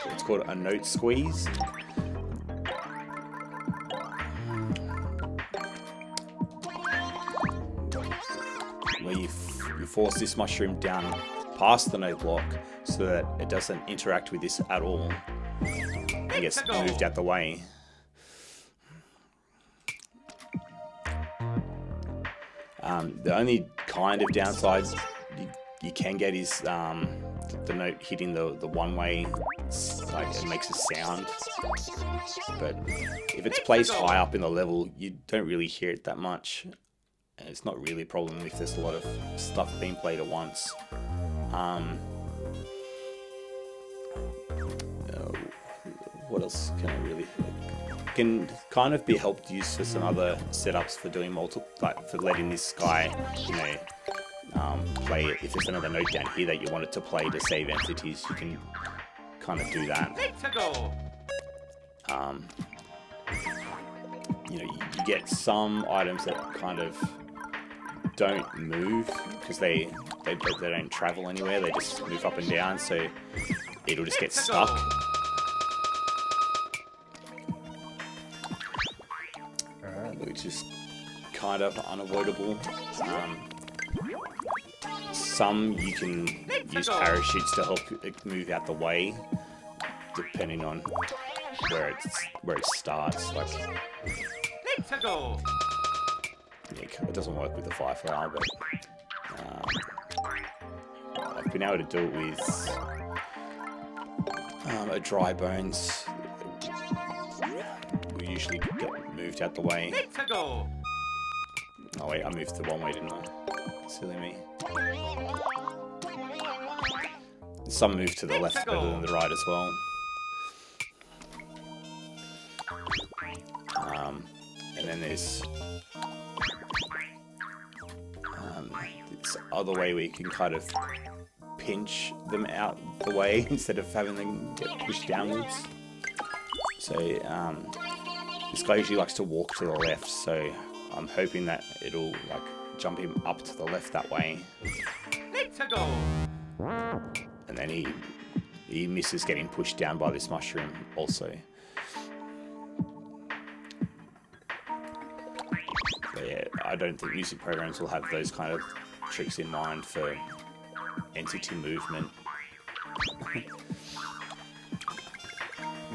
Speaker 2: it's called a note squeeze. Where you force this mushroom down past the note block so that it doesn't interact with this at all. It gets moved out the way. The only kind of downside you can get is the note hitting the one-way, like it makes a sound. But if it's placed high up in the level, you don't really hear it that much. And it's not really a problem if there's a lot of stuff being played at once. What else can I really... Can kind of be helped use for some other setups for doing for letting this guy, play it. If there's another note down here that you want it to play to save entities, you can kind of do that. You get some items that kind of don't move because they don't travel anywhere. They just move up and down, so it'll just get stuck. Which is kind of unavoidable. Some you can use parachutes to help it move out the way, depending on where it starts. Like, it doesn't work with the Fireflower, but I've been able to do it with a Dry Bones. We usually get moved out the way. Oh wait, I moved the one way, didn't I? Silly me. Some move to the left better than the right as well. And then there's this other way where you can kind of pinch them out the way instead of having them get pushed downwards. So this guy usually likes to walk to the left, so I'm hoping that it'll like jump him up to the left that way. And then he misses getting pushed down by this mushroom also. But yeah, I don't think music programs will have those kind of tricks in mind for entity movement.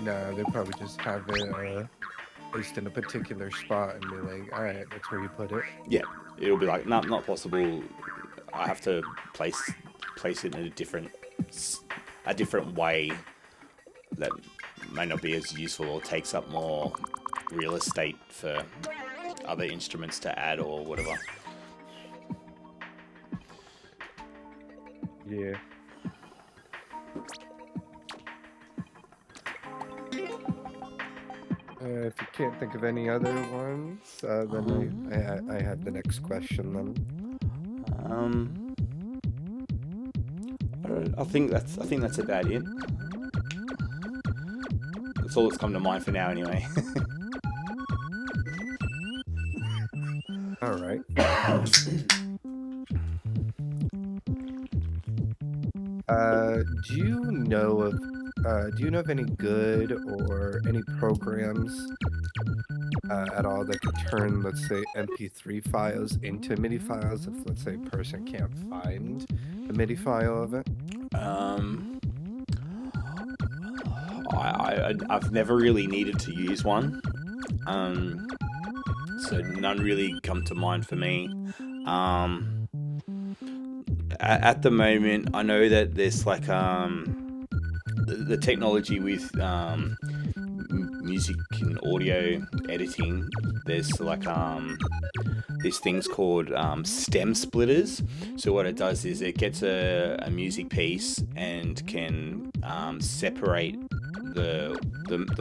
Speaker 1: No, they probably just have it placed in a particular spot and be like, alright, that's where you put it.
Speaker 2: Yeah, it'll be like, not possible. I have to place it in a different way that may not be as useful or takes up more real estate for other instruments to add or whatever.
Speaker 1: Yeah. If you can't think of any other ones, then I have the next question then.
Speaker 2: I think that's about it. That's all that's come to mind for now, anyway.
Speaker 1: All right. Do you know of any good or any programs at all that could turn, let's say, MP3 files into MIDI files if, let's say, a person can't find a MIDI file of it?
Speaker 2: I've never really needed to use one, so none really come to mind for me. At the moment, I know that there's like the technology with music and audio editing. There's like these things called stem splitters. So what it does is it gets a music piece and can separate the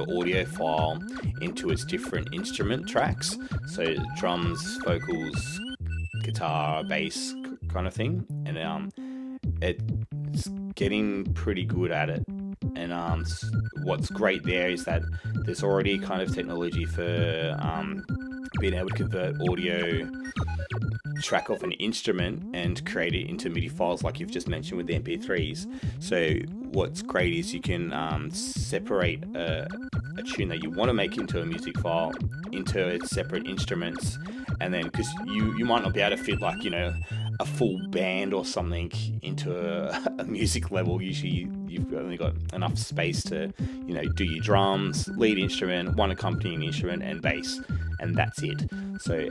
Speaker 2: audio file into its different instrument tracks. So drums, vocals, guitar, bass kind of thing. And it's getting pretty good at it. And what's great there is that there's already kind of technology for being able to convert audio track off an instrument and create it into MIDI files like you've just mentioned with the MP3s. So what's great is you can separate a tune that you want to make into a music file into its separate instruments, and then because you might not be able to fit like a full band or something into a music level. Usually you've only got enough space to, do your drums, lead instrument, one accompanying instrument, and bass, and that's it. So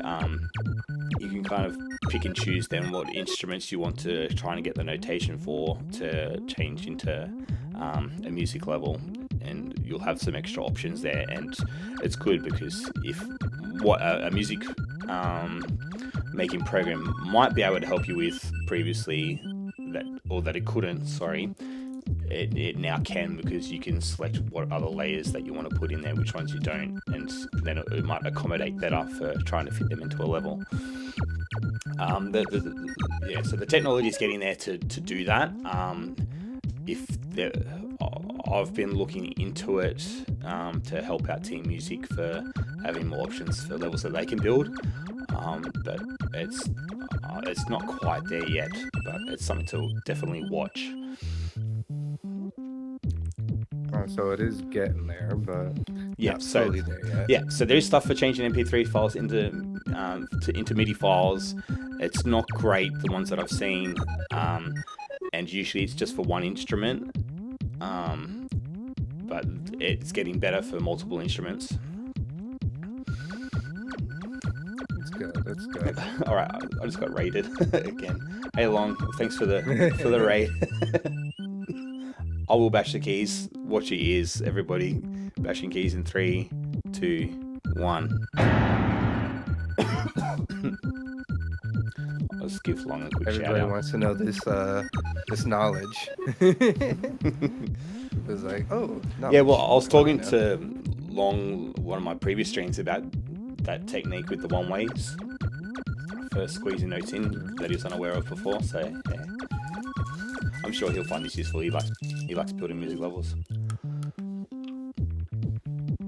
Speaker 2: you can kind of pick and choose then what instruments you want to try and get the notation for to change into a music level, and you'll have some extra options there. And it's good because if what a music making program might be able to help you with previously that it couldn't, sorry, it now can, because you can select what other layers that you want to put in there, which ones you don't, and then it might accommodate better for trying to fit them into a level. So the technology is getting there to do that. If I've been looking into it to help out Team Music for having more options for levels that they can build, but it's not quite there yet. But it's something to definitely watch.
Speaker 1: So it is getting there, but
Speaker 2: Yeah,
Speaker 1: not
Speaker 2: so
Speaker 1: fully there yet.
Speaker 2: yeah, so there's stuff for changing MP3 files into MIDI files. It's not great, the ones that I've seen, and usually it's just for one instrument, but it's getting better for multiple instruments.
Speaker 1: It's good. It's good.
Speaker 2: All right, I just got raided again. Hey, Long, thanks for the raid. I will bash the keys. Watch your ears, everybody. Bashing keys in 3, 2, 1. I'll just give Long a quick shout
Speaker 1: Everybody
Speaker 2: out.
Speaker 1: wants to know this knowledge. It was like, oh,
Speaker 2: Yeah, well, I was talking to Long, one of my previous streams, about that technique with the one ways for squeezing notes in that he was unaware of before. So yeah, I'm sure he'll find this useful. He likes building music levels.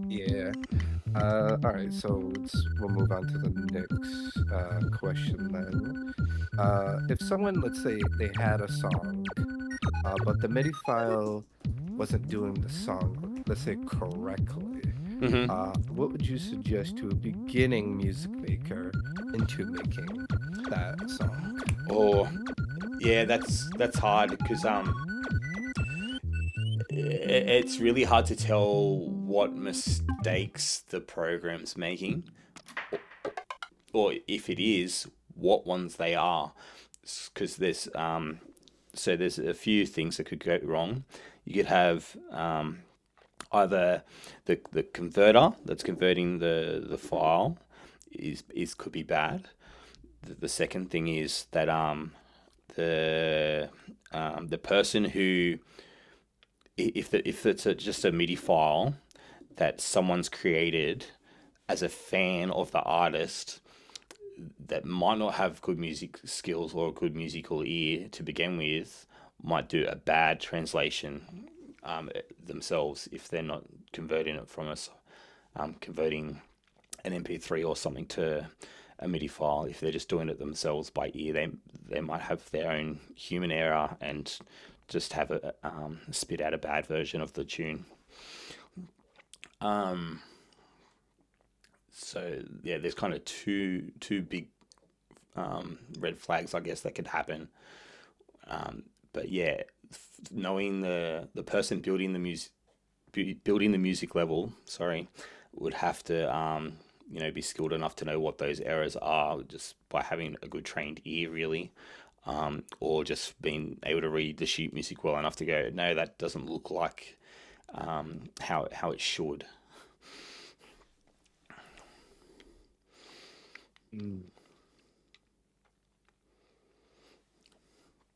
Speaker 1: Yeah. All right. So we'll move on to the next question then. If someone, let's say, they had a song, but the MIDI file wasn't doing the song, let's say, correctly, what would you suggest to a beginning music maker into making that song?
Speaker 2: Oh, yeah, that's hard, because it's really hard to tell what mistakes the program's making, or if it is, what ones they are, because there's a few things that could go wrong. You could have either the converter that's converting the file could be bad. The second thing is that the person who, if it's just a MIDI file that someone's created as a fan of the artist, that might not have good music skills or a good musical ear to begin with, might do a bad translation themselves if they're not converting it from us, converting an MP3 or something to a MIDI file. If they're just doing it themselves by ear, they might have their own human error and just have a spit out a bad version of the tune. So yeah, there's kind of two big red flags, I guess, that could happen. But yeah, knowing the person building the music level, would have to be skilled enough to know what those errors are, just by having a good trained ear, really, or just being able to read the sheet music well enough to go, no, that doesn't look like how it should.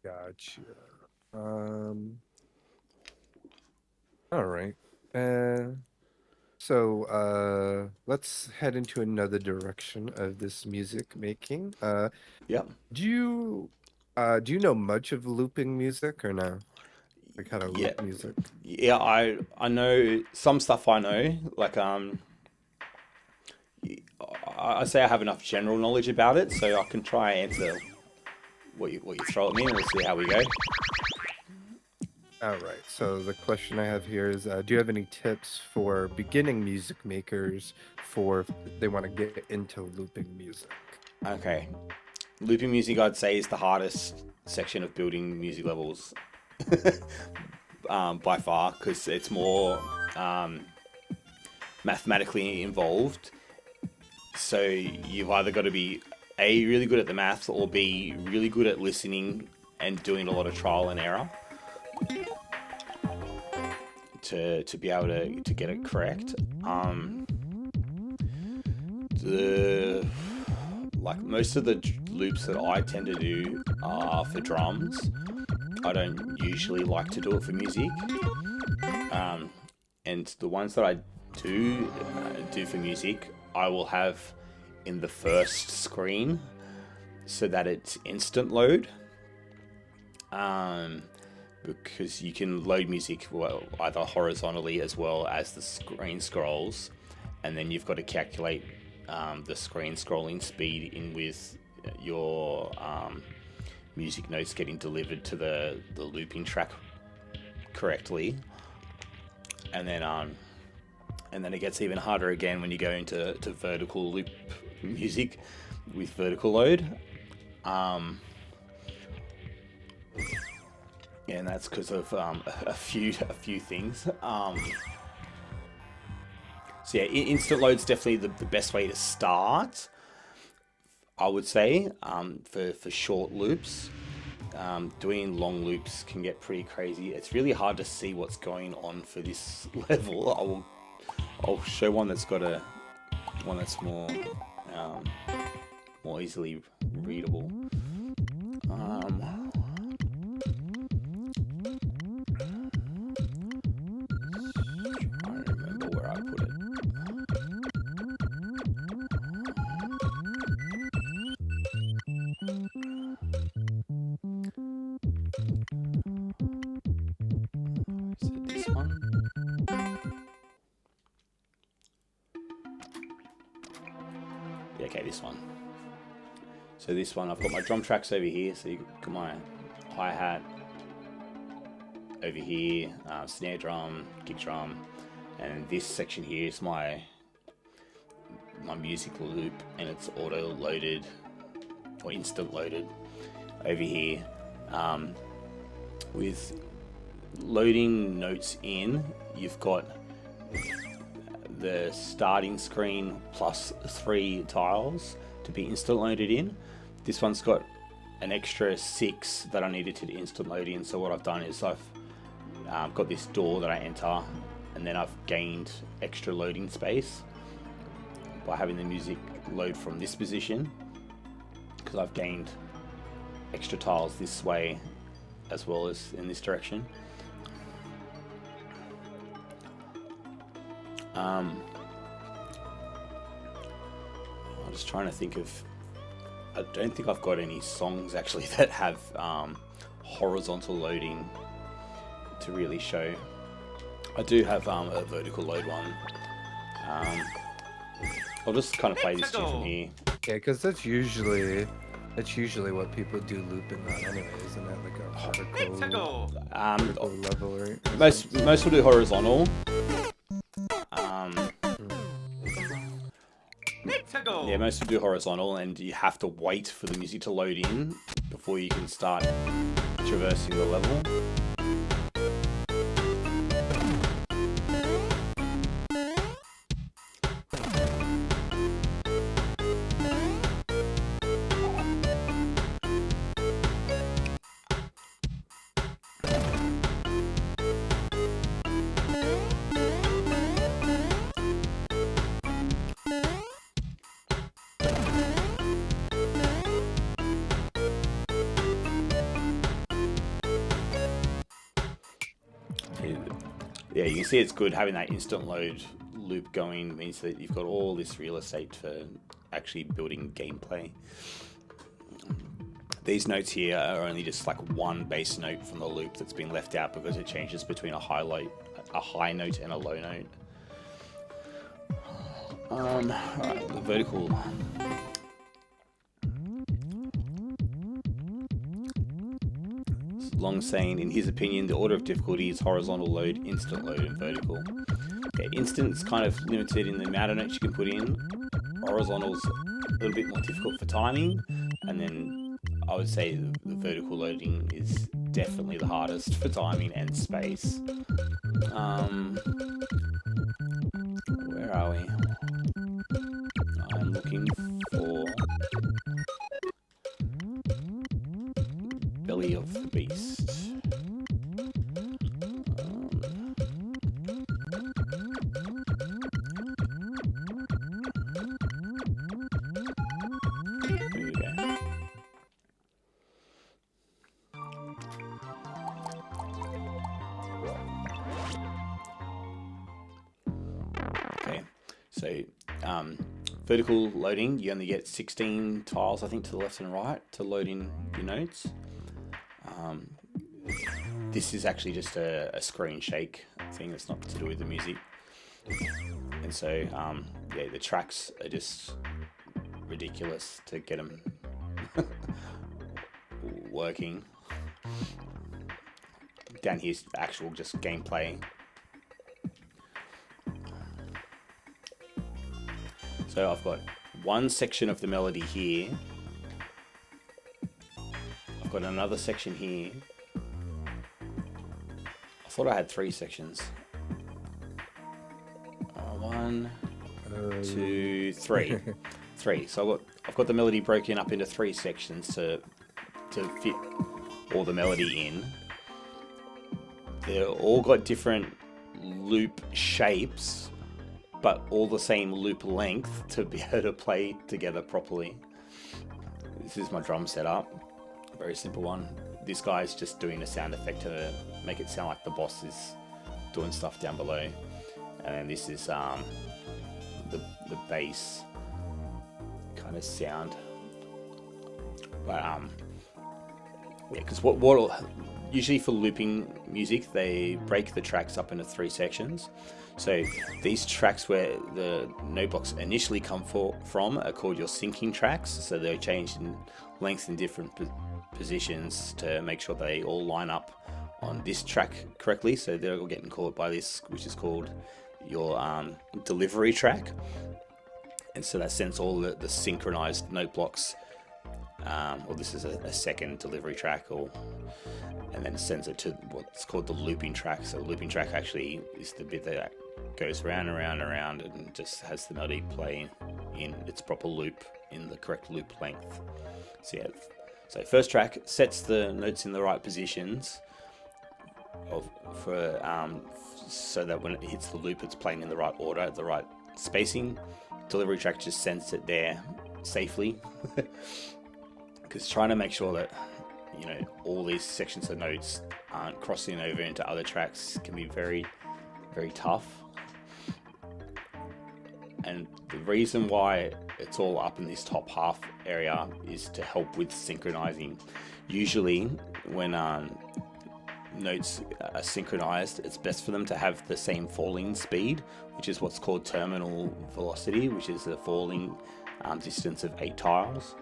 Speaker 1: Gotcha. All right. So let's head into another direction of this music making.
Speaker 2: Yeah.
Speaker 1: Do you know much of looping music or no? Like how to loop music?
Speaker 2: Yeah, I know some stuff. I know, like I say I have enough general knowledge about it, so I can try and answer what you throw at me, and we'll see how we go.
Speaker 1: All right. So the question I have here is, do you have any tips for beginning music makers for if they want to get into looping music?
Speaker 2: Okay. looping music, I'd say, is the hardest section of building music levels by far, because it's more mathematically involved. So you've either got to be A, really good at the maths, or B, really good at listening and doing a lot of trial and error to be able to get it correct. Like most of the loops that I tend to do are for drums. I don't usually like to do it for music. And the ones that I do for music, I will have in the first screen so that it's instant load. Because you can load music either horizontally as well as the screen scrolls, and then you've got to calculate the screen scrolling speed in with your music notes getting delivered to the looping track correctly. And then it gets even harder again when you go into vertical loop music with vertical load. And that's because of a few things. So yeah, instant load's definitely the best way to start, I would say, for short loops. Doing long loops can get pretty crazy. It's really hard to see what's going on for this level. I'll show one that's got one that's more easily readable. Okay, this one. So this one, I've got my drum tracks over here. So you've got my hi-hat over here, snare drum, kick drum, and this section here is my music loop, and it's auto loaded or instant loaded over here. With loading notes in, you've got the starting screen plus 3 tiles to be instant loaded in. This one's got an extra 6 that I needed to instant load in. So what I've done is I've got this door that I enter, and then I've gained extra loading space by having the music load from this position, because I've gained extra tiles this way as well as in this direction. I'm just trying to think of. I don't think I've got any songs actually that have horizontal loading to really show. I do have a vertical load one. I'll just kind of play this tune from here.
Speaker 1: Yeah, because that's usually what people do looping on anyway, isn't it? Like a vertical level, right?
Speaker 2: Most will do horizontal. Yeah, most will do horizontal, and you have to wait for the music to load in before you can start traversing the level. Yeah, you can see it's good having that instant load loop going. Means that you've got all this real estate for actually building gameplay. These notes here are only just like one bass note from the loop that's been left out because it changes between a high note and a low note. Alright, the vertical. Long saying, in his opinion, the order of difficulty is horizontal load, instant load, and vertical. Yeah, instant's kind of limited in the amount of notes you can put in. Horizontal's a little bit more difficult for timing, and then I would say the vertical loading is definitely the hardest for timing and space. Where are we? I'm looking for Belly of the Beast. There we go. Okay, so vertical loading, you only get 16 tiles, I think, to the left and right to load in your notes. This is actually just a screen shake thing. It's not to do with the music. And so, yeah, the tracks are just ridiculous to get them working. Down here's actual just gameplay. So I've got one section of the melody here. I've got another section here. I thought I had 3 sections. 1, 2, 3. 3. So I've got the melody broken up into 3 sections to fit all the melody in. They're all got different loop shapes, but all the same loop length to be able to play together properly. This is my drum setup. Very simple one. This guy's just doing a sound effect to make it sound like the boss is doing stuff down below. And then this is the bass kind of sound. But yeah, because what usually for looping music, they break the tracks up into 3 sections. So these tracks where the note blocks initially come from are called your syncing tracks. So they're changed in length in different positions to make sure they all line up on this track correctly. So they're all getting called by this, which is called your delivery track. And so that sends all the synchronized note blocks. Well, this is a second delivery track, and then sends it to what's called the looping track. So the looping track actually is the bit that goes round and round and round and just has the melody play in its proper loop in the correct loop length. So yeah, so first track sets the notes in the right positions so that when it hits the loop, it's playing in the right order, the right spacing. Delivery track just sends it there safely. Because trying to make sure that, you know, all these sections of notes aren't crossing over into other tracks can be very, very tough. And the reason why it's all up in this top half area is to help with synchronizing. Usually when notes are synchronized, it's best for them to have the same falling speed, which is what's called terminal velocity, which is the falling distance of 8 tiles.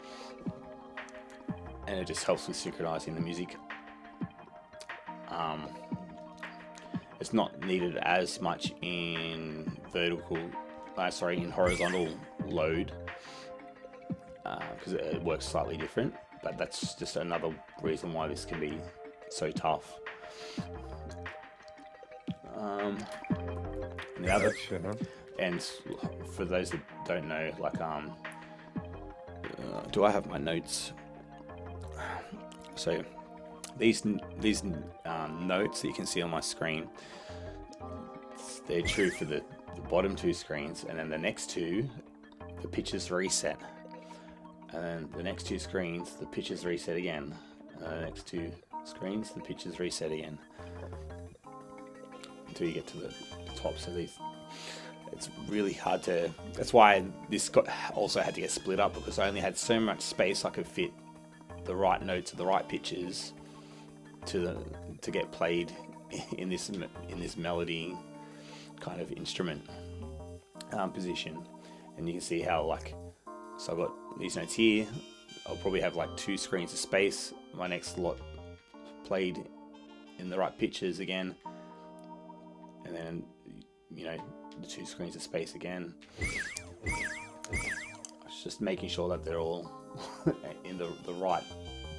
Speaker 2: And it just helps with synchronizing the music. It's not needed as much in horizontal load, because it works slightly different. But that's just another reason why this can be so tough. The other, and for those that don't know, like, do I have my notes? So these notes that you can see on my screen, they're true for the bottom 2 screens, and then the next 2, the pitches reset, and then the next 2 screens, the pitches reset again, and the next 2 screens, the pitches reset again, until you get to the top. So it's really hard to. That's why this also had to get split up, because I only had so much space I could fit the right notes at the right pitches to get played in this melody kind of instrument position. And you can see how, like, so I've got these notes here. I'll probably have like 2 screens of space. My next lot played in the right pitches again, and then, you know, the 2 screens of space again. It's just making sure that they're all in the right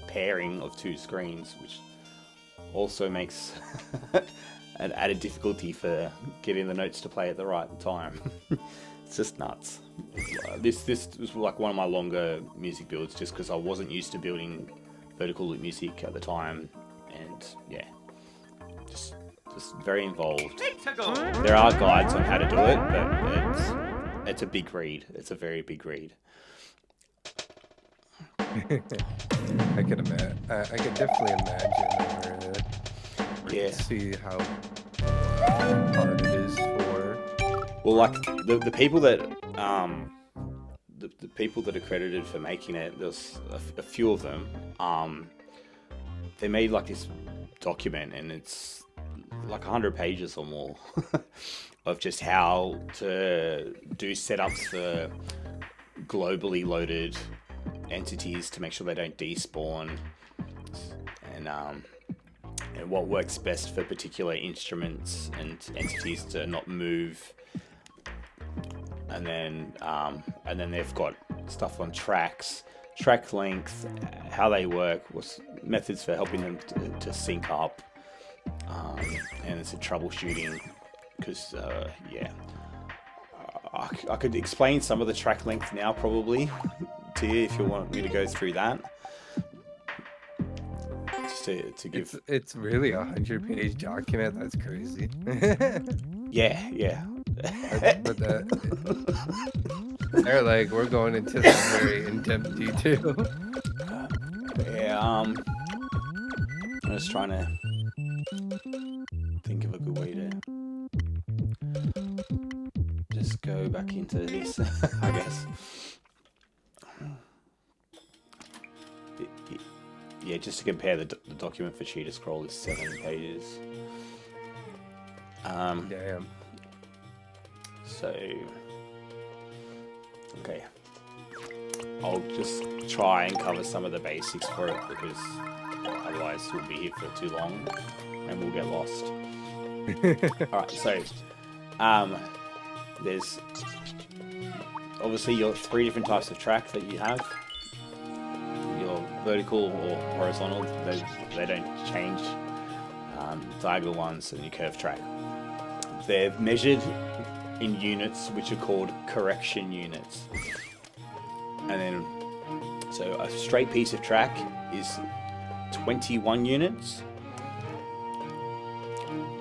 Speaker 2: pairing of two screens, which also makes an added difficulty for getting the notes to play at the right time. It's just nuts. This was like one of my longer music builds, just because I wasn't used to building vertical loop music at the time, and yeah, just very involved. There are guides on how to do it, but it's a big read. It's a very big read.
Speaker 1: I can imagine. I can definitely imagine.
Speaker 2: Yeah.
Speaker 1: See how hard it is for.
Speaker 2: Well, like the people that the people that are credited for making it, there's a few of them. They made like this document, and it's like 100 pages or more of just how to do setups for globally loaded entities to make sure they don't despawn, and what works best for particular instruments and entities to not move. And then they've got stuff on tracks, track length, how they work, what's methods for helping them to sync up, and it's a troubleshooting, because I could explain some of the track length now probably to you if you want me to go through that. Just to give.
Speaker 1: It's really a 100-page document. That's crazy.
Speaker 2: Yeah.
Speaker 1: But they're like, we're going into some very in-depth detail.
Speaker 2: Yeah. I'm just trying to think of a good way to just go back into this, I guess. Yeah, just to compare, the document for Cheetah Scroll is 7 pages.
Speaker 1: Damn.
Speaker 2: So, okay. I'll just try and cover some of the basics for it, because otherwise we'll be here for too long and we'll get lost. Alright, so there's obviously your 3 different types of track that you have. Your vertical or horizontal, they don't change. Diagonal ones and your curved track. They're measured in units, which are called correction units. And then, so a straight piece of track is 21 units.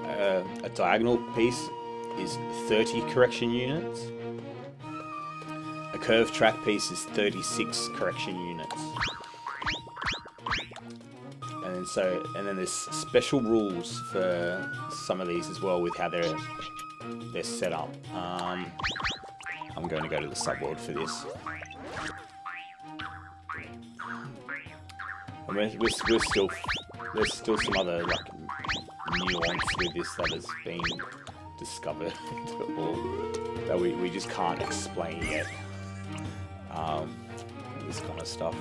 Speaker 2: A diagonal piece is 30 correction units. A curved track piece is 36 correction units. And then there's special rules for some of these as well, with how they're set up. I'm going to go to the subworld for this. And there's still some other like nuance with this that has been discovered, or that we just can't explain yet. This kind of stuff.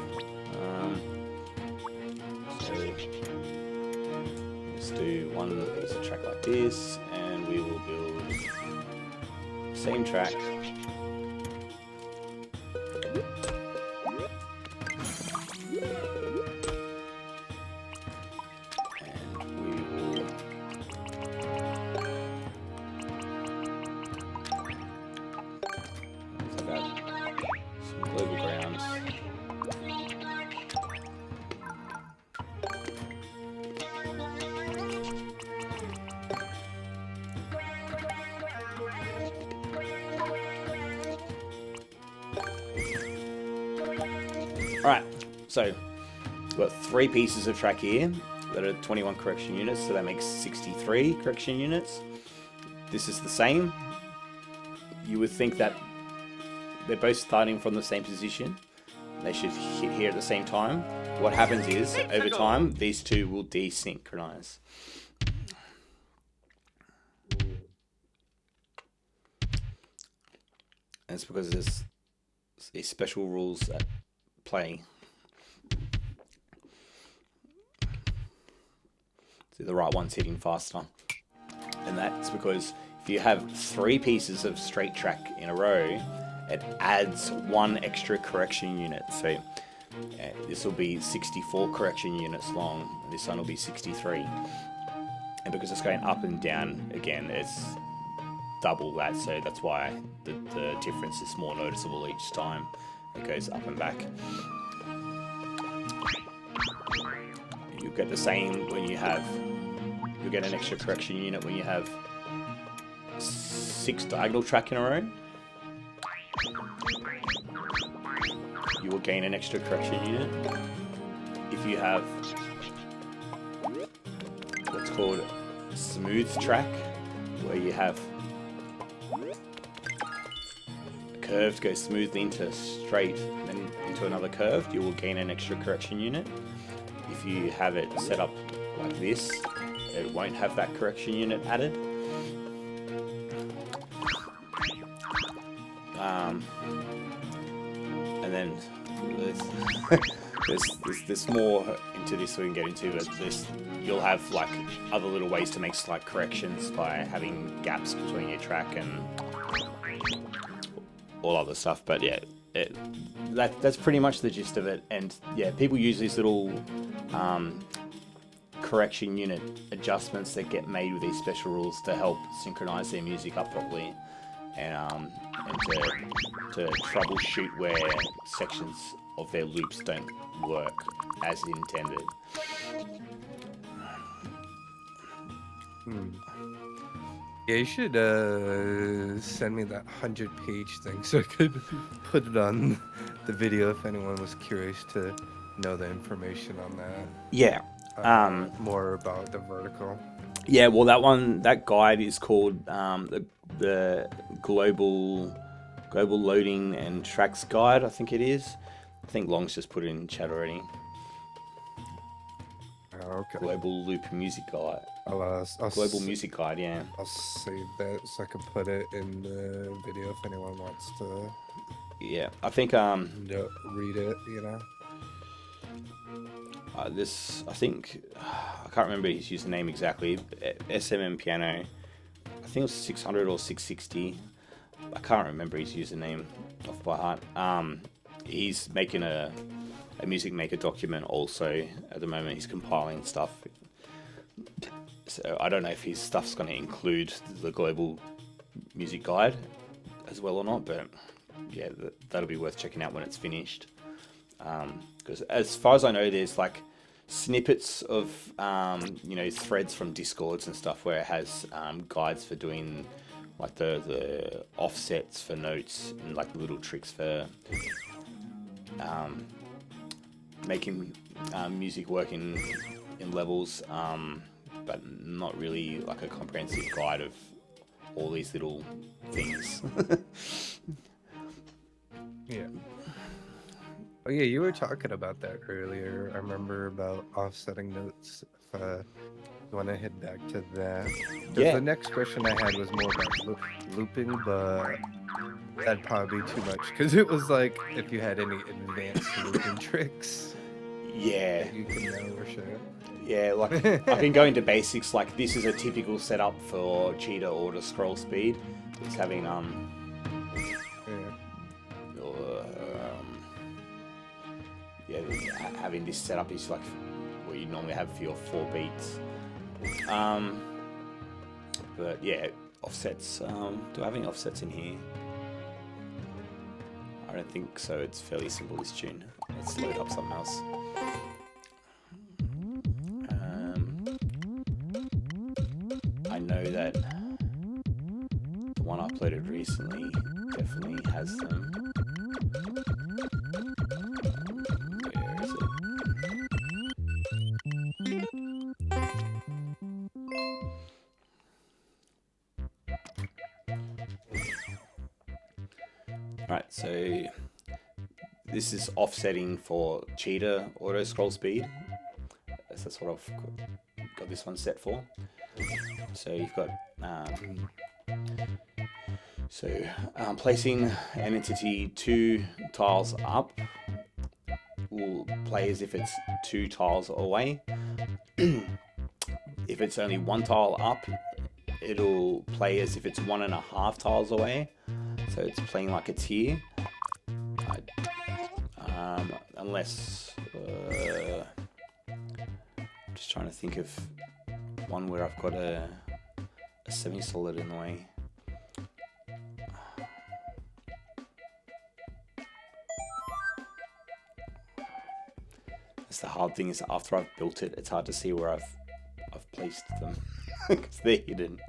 Speaker 2: So let's do one piece of track like this, and we will build same track. Alright, so we've got 3 pieces of track here that are 21 correction units, so that makes 63 correction units. This is the same. You would think that they're both starting from the same position. They should hit here at the same time. What happens is, over time, these two will desynchronize. And it's because there's these special rules at play. So the right one's hitting faster. And that's because if you have 3 pieces of straight track in a row, it adds 1 extra correction unit. So This will be 64 correction units long. This one will be 63. And because it's going up and down again, it's double that, so that's why the difference is more noticeable each time it goes up and back. You get the same when you have, you get an extra correction unit when you have 6 diagonal track in a row. You will gain an extra correction unit. If you have what's called smooth track, where you have a curve goes smoothly into straight, then into another curve, you will gain an extra correction unit. If you have it set up like this, it won't have that correction unit added. And then there's more into this we can get into, but you'll have like other little ways to make slight corrections by having gaps between your track and all other stuff. But yeah, that's pretty much the gist of it. And yeah, people use these little correction unit adjustments that get made with these special rules to help synchronize their music up properly, and to troubleshoot where sections of their loops don't work as intended.
Speaker 1: Yeah, you should send me that 100-page thing so I could put it on the video if anyone was curious to know the information on that.
Speaker 2: Yeah.
Speaker 1: More about the vertical.
Speaker 2: Yeah, well, that guide is called the Global Loading and Tracks Guide, I think it is. I think Long's just put it in chat already.
Speaker 1: Oh, okay.
Speaker 2: Global Loop Music Guide.
Speaker 1: Global
Speaker 2: Music Guide, yeah.
Speaker 1: I'll save that so I can put it in the video if anyone wants to.
Speaker 2: Yeah, I think
Speaker 1: read it, you know.
Speaker 2: I can't remember his username exactly. SMM Piano. I think it was 600 or 660. I can't remember his username off by heart. He's making a Music Maker document also at the moment. He's compiling stuff. So I don't know if his stuff's going to include the Global Music Guide as well or not, but yeah, that'll be worth checking out when it's finished. Because as far as I know, there's like snippets of threads from Discords and stuff where it has guides for doing like the offsets for notes and like little tricks for making music work in levels, but not really like a comprehensive guide of all these little things.
Speaker 1: Yeah. Oh yeah, you were talking about that earlier. I remember about offsetting notes. If you want to head back to that.
Speaker 2: Yeah.
Speaker 1: The next question I had was more about looping, but that'd probably be too much because it was like if you had any advanced looping tricks.
Speaker 2: Yeah.
Speaker 1: That you can know or share.
Speaker 2: Yeah, like I can go into basics. Like this is a typical setup for cheetah auto scroll speed. It's having having this setup is like what you normally have for your 4 beats. But yeah, offsets. Do I have any offsets in here? I don't think so. It's fairly simple, this tune. Let's load up something else. I know that the one I uploaded recently definitely has them. Where is it? Right, so this is offsetting for cheetah auto scroll speed. So that's what I've got this one set for. So you've got placing an entity 2 tiles up will play as if it's 2 tiles away. If it's only 1 tile up, it'll play as if it's 1.5 tiles away. So it's playing like a tier. unless just trying to think of one where I've got a semi-solid in the way. That's the hard thing, is after I've built it, it's hard to see where I've placed them because they're hidden.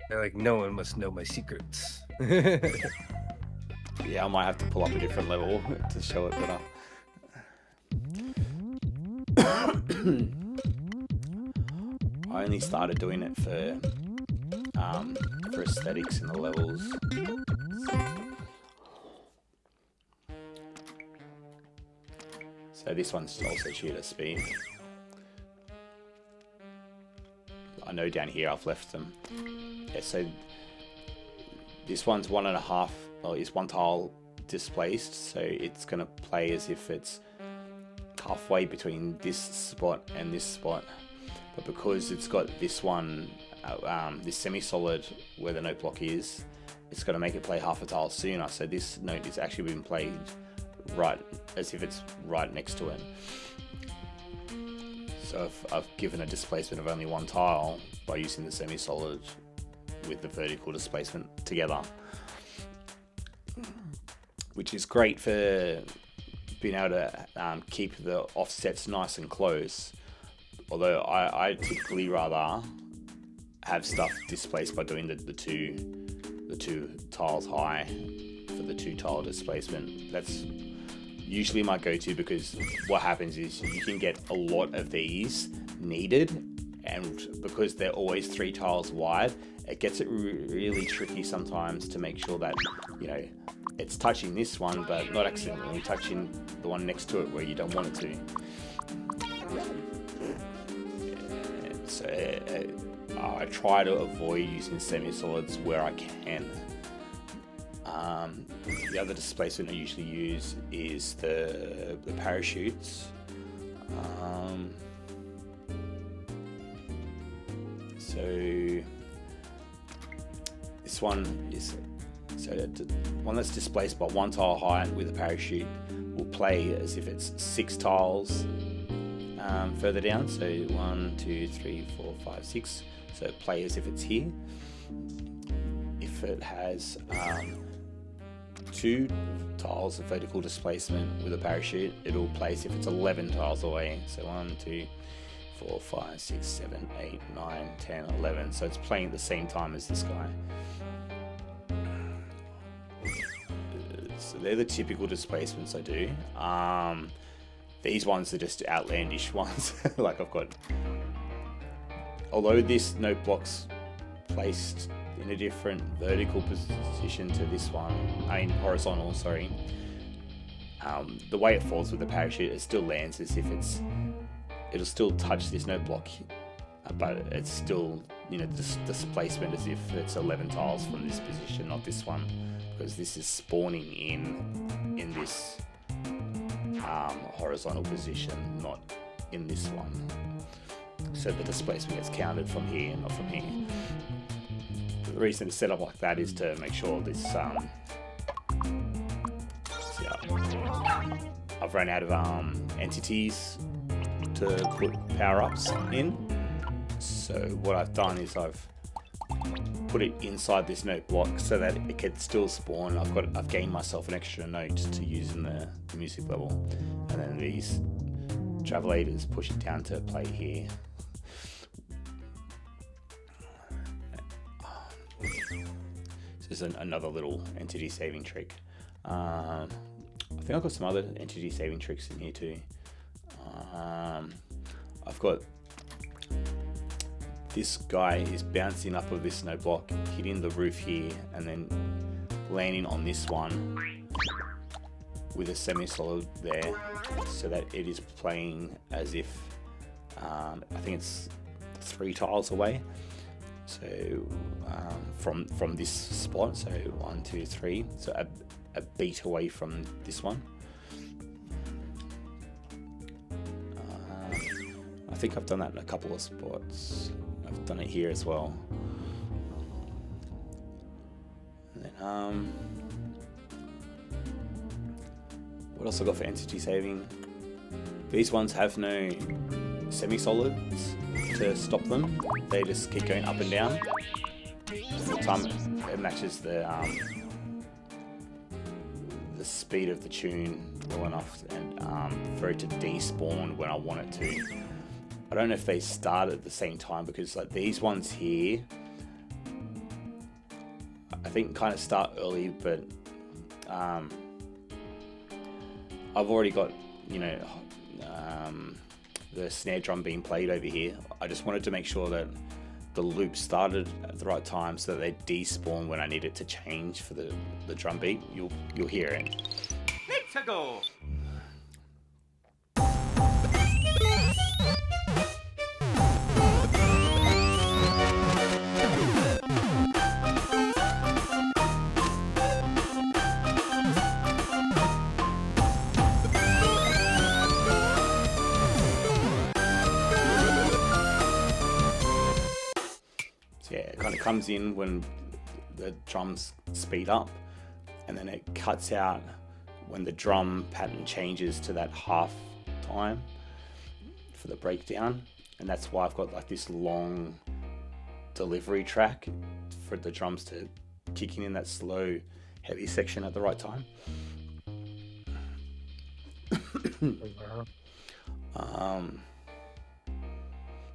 Speaker 1: Like, no one must know my secrets.
Speaker 2: Yeah, I might have to pull up a different level to show it better. I only started doing it for aesthetics in the levels. So this one's also shooter speed. I know down here I've left them. Yeah, so this one's 1.5, or is 1 tile displaced, so it's gonna play as if it's halfway between this spot and this spot. But because it's got this one, this semi-solid where the note block is, it's gonna make it play half a tile sooner. So this note is actually being played right as if it's right next to it. So I've given a displacement of only 1 tile by using the semi-solid with the vertical displacement together, which is great for being able to keep the offsets nice and close. Although I typically rather have stuff displaced by doing the two tiles high for the 2 tile displacement. That's usually my go-to, because what happens is you can get a lot of these needed, and because they're always 3 tiles wide, it gets it really tricky sometimes to make sure that, you know, it's touching this one but not accidentally touching the one next to it where you don't want it to. So I try to avoid using semi-solids where I can. The other displacement I usually use is the parachutes. So this one is one that's displaced by 1 tile height with a parachute will play as if it's 6 tiles further down. So 1, 2, 3, 4, 5, 6. So play as if it's here. If it has 2 tiles of vertical displacement with a parachute, it'll play as if it's 11 tiles away. So 1, 2, 4, 5, 6, 7, 8, 9, 10, 11. So it's playing at the same time as this guy. So they're the typical displacements I do. These ones are just outlandish ones. Like I've got, although this note block's placed in a different vertical position to this one, horizontal, sorry. The way it falls with the parachute, it still lands as if it'll still touch this note block, but it's still, you know, displacement as if it's 11 tiles from this position, not this one, because this is spawning in this horizontal position, not in this one. So the displacement gets counted from here, not from here. The reason it's set up like that is to make sure this, I've run out of entities to put power-ups in. So what I've done is I've put it inside this note block so that it can still spawn. I've gained myself an extra note to use in the music level, and then these travelators push it down to play here. This is another little entity saving trick. I think I've got some other entity saving tricks in here too. I've got this guy is bouncing up of this snow block, hitting the roof here, and then landing on this one with a semi-solid there, so that it is playing as if I think it's 3 tiles away. So from this spot, so 1, 2, 3, so a beat away from this one. I think I've done that in a couple of spots. I've done it here as well. And then else I got for entity saving? These ones have no semi-solids to stop them. They just keep going up and down. The time it matches the speed of the tune well enough and for it to despawn when I want it to. I don't know if they start at the same time, because like these ones here, I think kind of start early, but I've already got, you know, the snare drum being played over here. I just wanted to make sure that the loop started at the right time so that they despawn when I need it to change for the drum beat. You'll hear it.
Speaker 3: Let's go.
Speaker 2: Yeah, it kind of comes in when the drums speed up, and then it cuts out when the drum pattern changes to that half time for the breakdown. And that's why I've got like this long delivery track for the drums to kick in that slow, heavy section at the right time.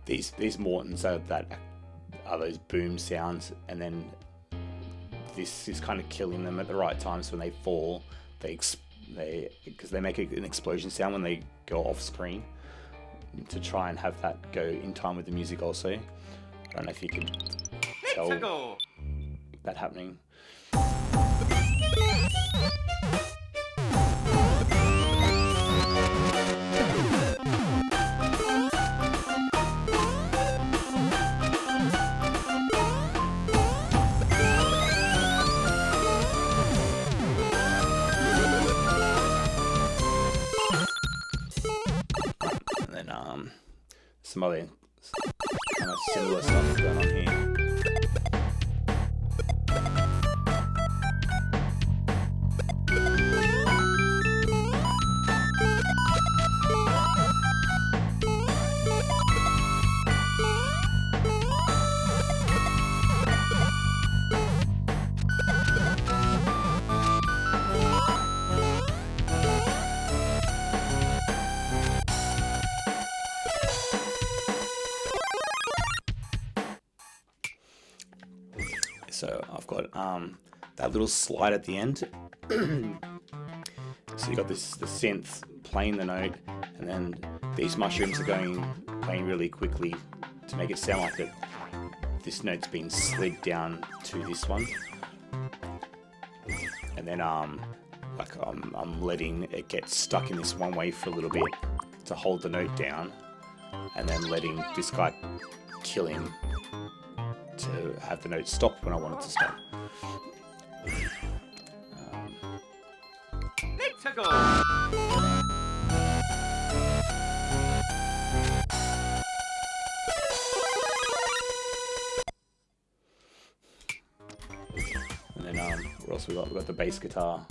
Speaker 2: These Mortons are those boom sounds, and then this is kind of killing them at the right times. When they fall, because they make an explosion sound when they go off screen, to try and have that go in time with the music also. I don't know if you can tell that happening. Some other kind of similar stuff going on here. So I've got that little slide at the end. So you got the synth playing the note, and then these mushrooms are playing really quickly to make it sound like this note's been slid down to this one. And then I'm letting it get stuck in this one way for a little bit to hold the note down, and then letting this guy kill him to have the note stop when I want it to stop.
Speaker 3: Let's go.
Speaker 2: And then what else we got? We got the bass guitar.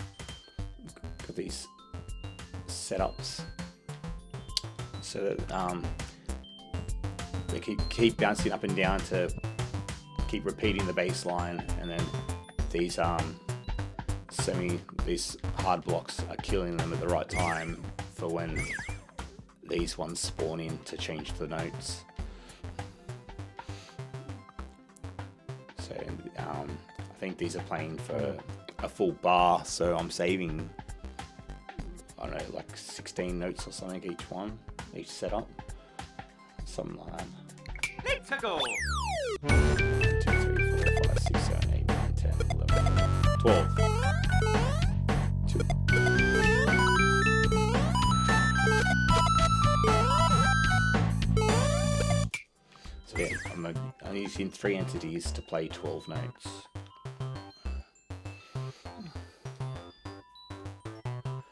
Speaker 2: Got these setups so that they keep bouncing up and down to keep repeating the bass line, and then these these hard blocks are killing them at the right time for when these ones spawn in to change the notes. So I think these are playing for a full bar, so I'm saving, I don't know, like 16 notes or something each setup, something like that.
Speaker 3: Let's go.
Speaker 2: 2, 3, 4, 5, 6, 7, 8, 9, 10, 11, 12. So yeah, I'm using 3 entities to play 12 notes.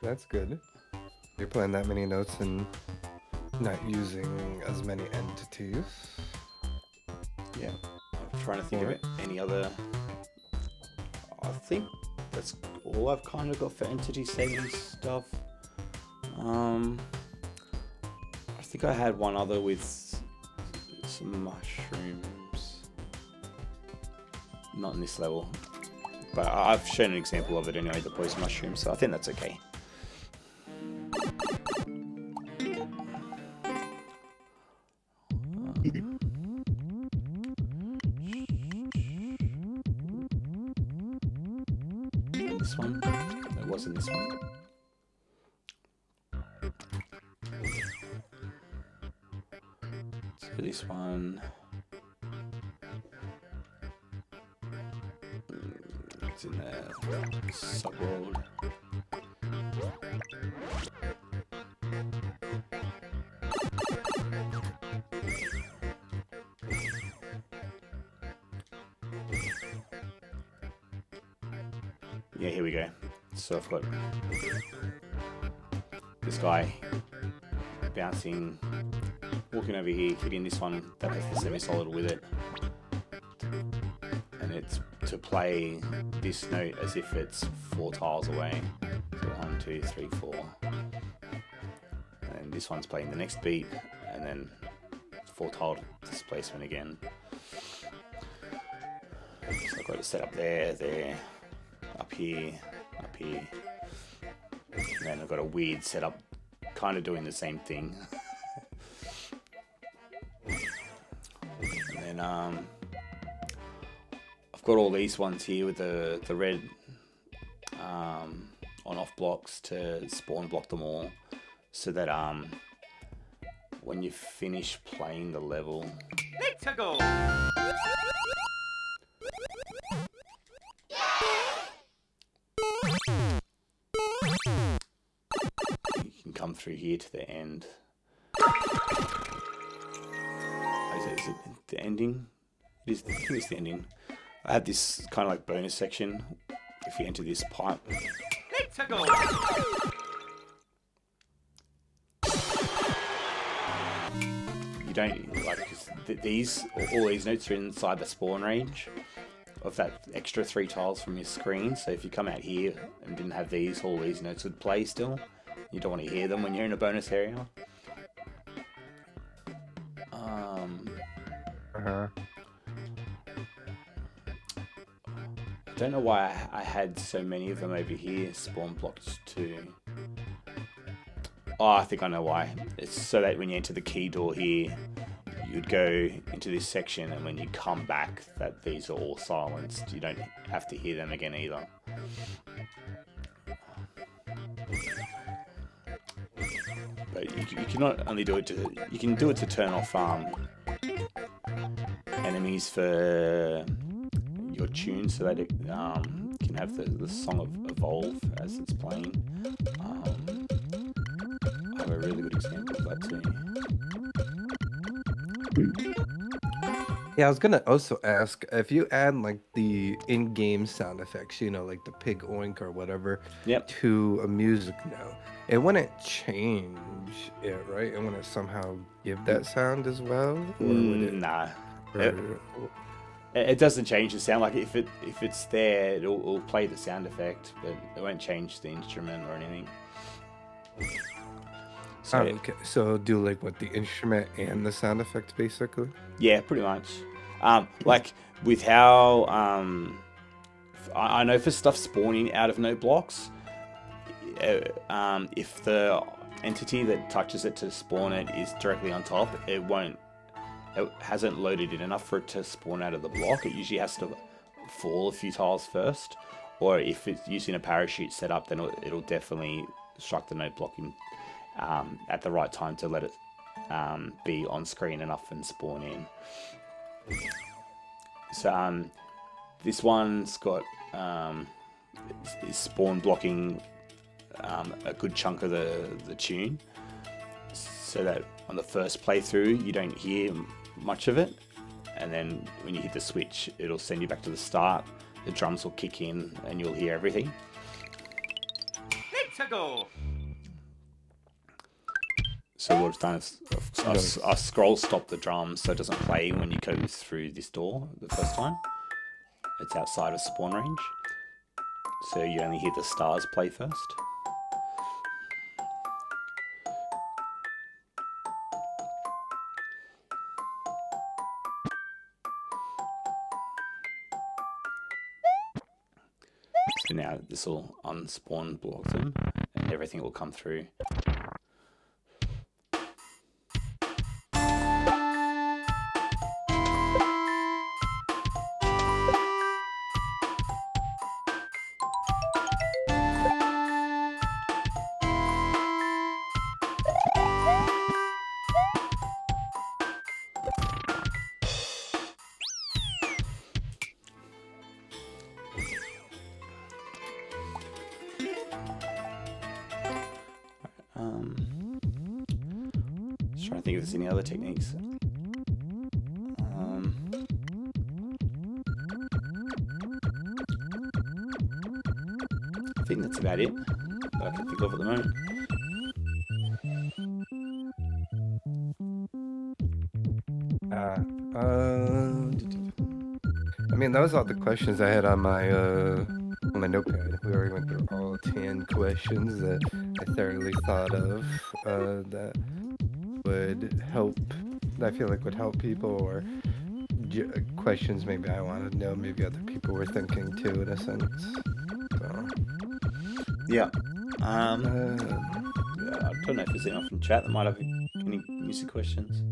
Speaker 1: That's good. You're playing that many notes and not using as many entities.
Speaker 2: Yeah, I'm trying to think of any other. I think that's all I've kind of got for entity saving stuff. I think I had one other with some mushrooms. Not in this level. But I've shown an example of it anyway, the poison mushroom, so I think that's okay. This one? It wasn't this one. So this one... It's in the sub-world. Yeah, here we go. So I've got this guy bouncing, walking over here, hitting this one that has the semi-solid with it. And it's to play this note as if it's 4 tiles away. So 1, 2, 3, 4. And this one's playing the next beat, and then 4 tile displacement again. So I've got it set up there, up here, and then I've got a weird setup, kind of doing the same thing. And then I've got all these ones here with the red on-off blocks to spawn block them all, so that when you finish playing the level,
Speaker 3: Let's go.
Speaker 2: you can come through here to the end. Is it the ending? It is. I think it's the ending. I have this kind of like bonus section. If you enter this pipe,
Speaker 3: Let's go.
Speaker 2: you don't like, 'cause these all these notes are inside the spawn range of that extra 3 tiles from your screen. So if you come out here and didn't have these, all these notes would play still. You don't want to hear them when you're in a bonus area. I don't know why I had so many of them over here spawn blocked too. Oh, I think I know why. It's so that when you enter the key door here, you'd go into this section, and when you come back, that these are all silenced. You don't have to hear them again either. But you can not only do it to, you can do it to turn off enemies for your tune, so that it can have the song evolve as it's playing. I have a really good example of that too.
Speaker 1: Yeah, I was gonna also ask if you add like the in-game sound effects, you know, like the pig oink or whatever,
Speaker 2: Yep.
Speaker 1: to a music note, it wouldn't change it, right? It wouldn't somehow give that sound as well, or would it?
Speaker 2: Nah.
Speaker 1: Or,
Speaker 2: It doesn't change the sound. Like if it's there, it'll play the sound effect, but it won't change the instrument or anything. So
Speaker 1: okay, so do like what, the instrument and the sound effects basically?
Speaker 2: yeah, pretty much. Like with how I know for stuff spawning out of note blocks, if the entity that touches it to spawn it is directly on top, it hasn't loaded it enough for it to spawn out of the block. It usually has to fall a few tiles first, or if it's using a parachute setup, then it'll definitely strike the note block in, at the right time to let it be on screen enough and spawn in. So this one's got is spawn blocking a good chunk of the tune, so that on the first playthrough you don't hear much of it, and then when you hit the switch, it'll send you back to the start. The drums will kick in and you'll hear everything.
Speaker 3: Let's go.
Speaker 2: So what I've done is I've scroll stopped the drums so it doesn't play when you go through this door the first time. It's outside of spawn range, so you only hear the stars play first. So now this will unspawn block them, and everything will come through. Just trying to think if there's any other techniques. I think that's about it that I can think of at the moment.
Speaker 1: I mean, that was all the questions I had on my notepad. We already went through all 10 questions that I thoroughly thought of that would help. I feel like would help people, or questions maybe I wanted to know, maybe other people were thinking too, in a sense. So,
Speaker 2: yeah. I don't know if there's anyone from chat that might have any music questions.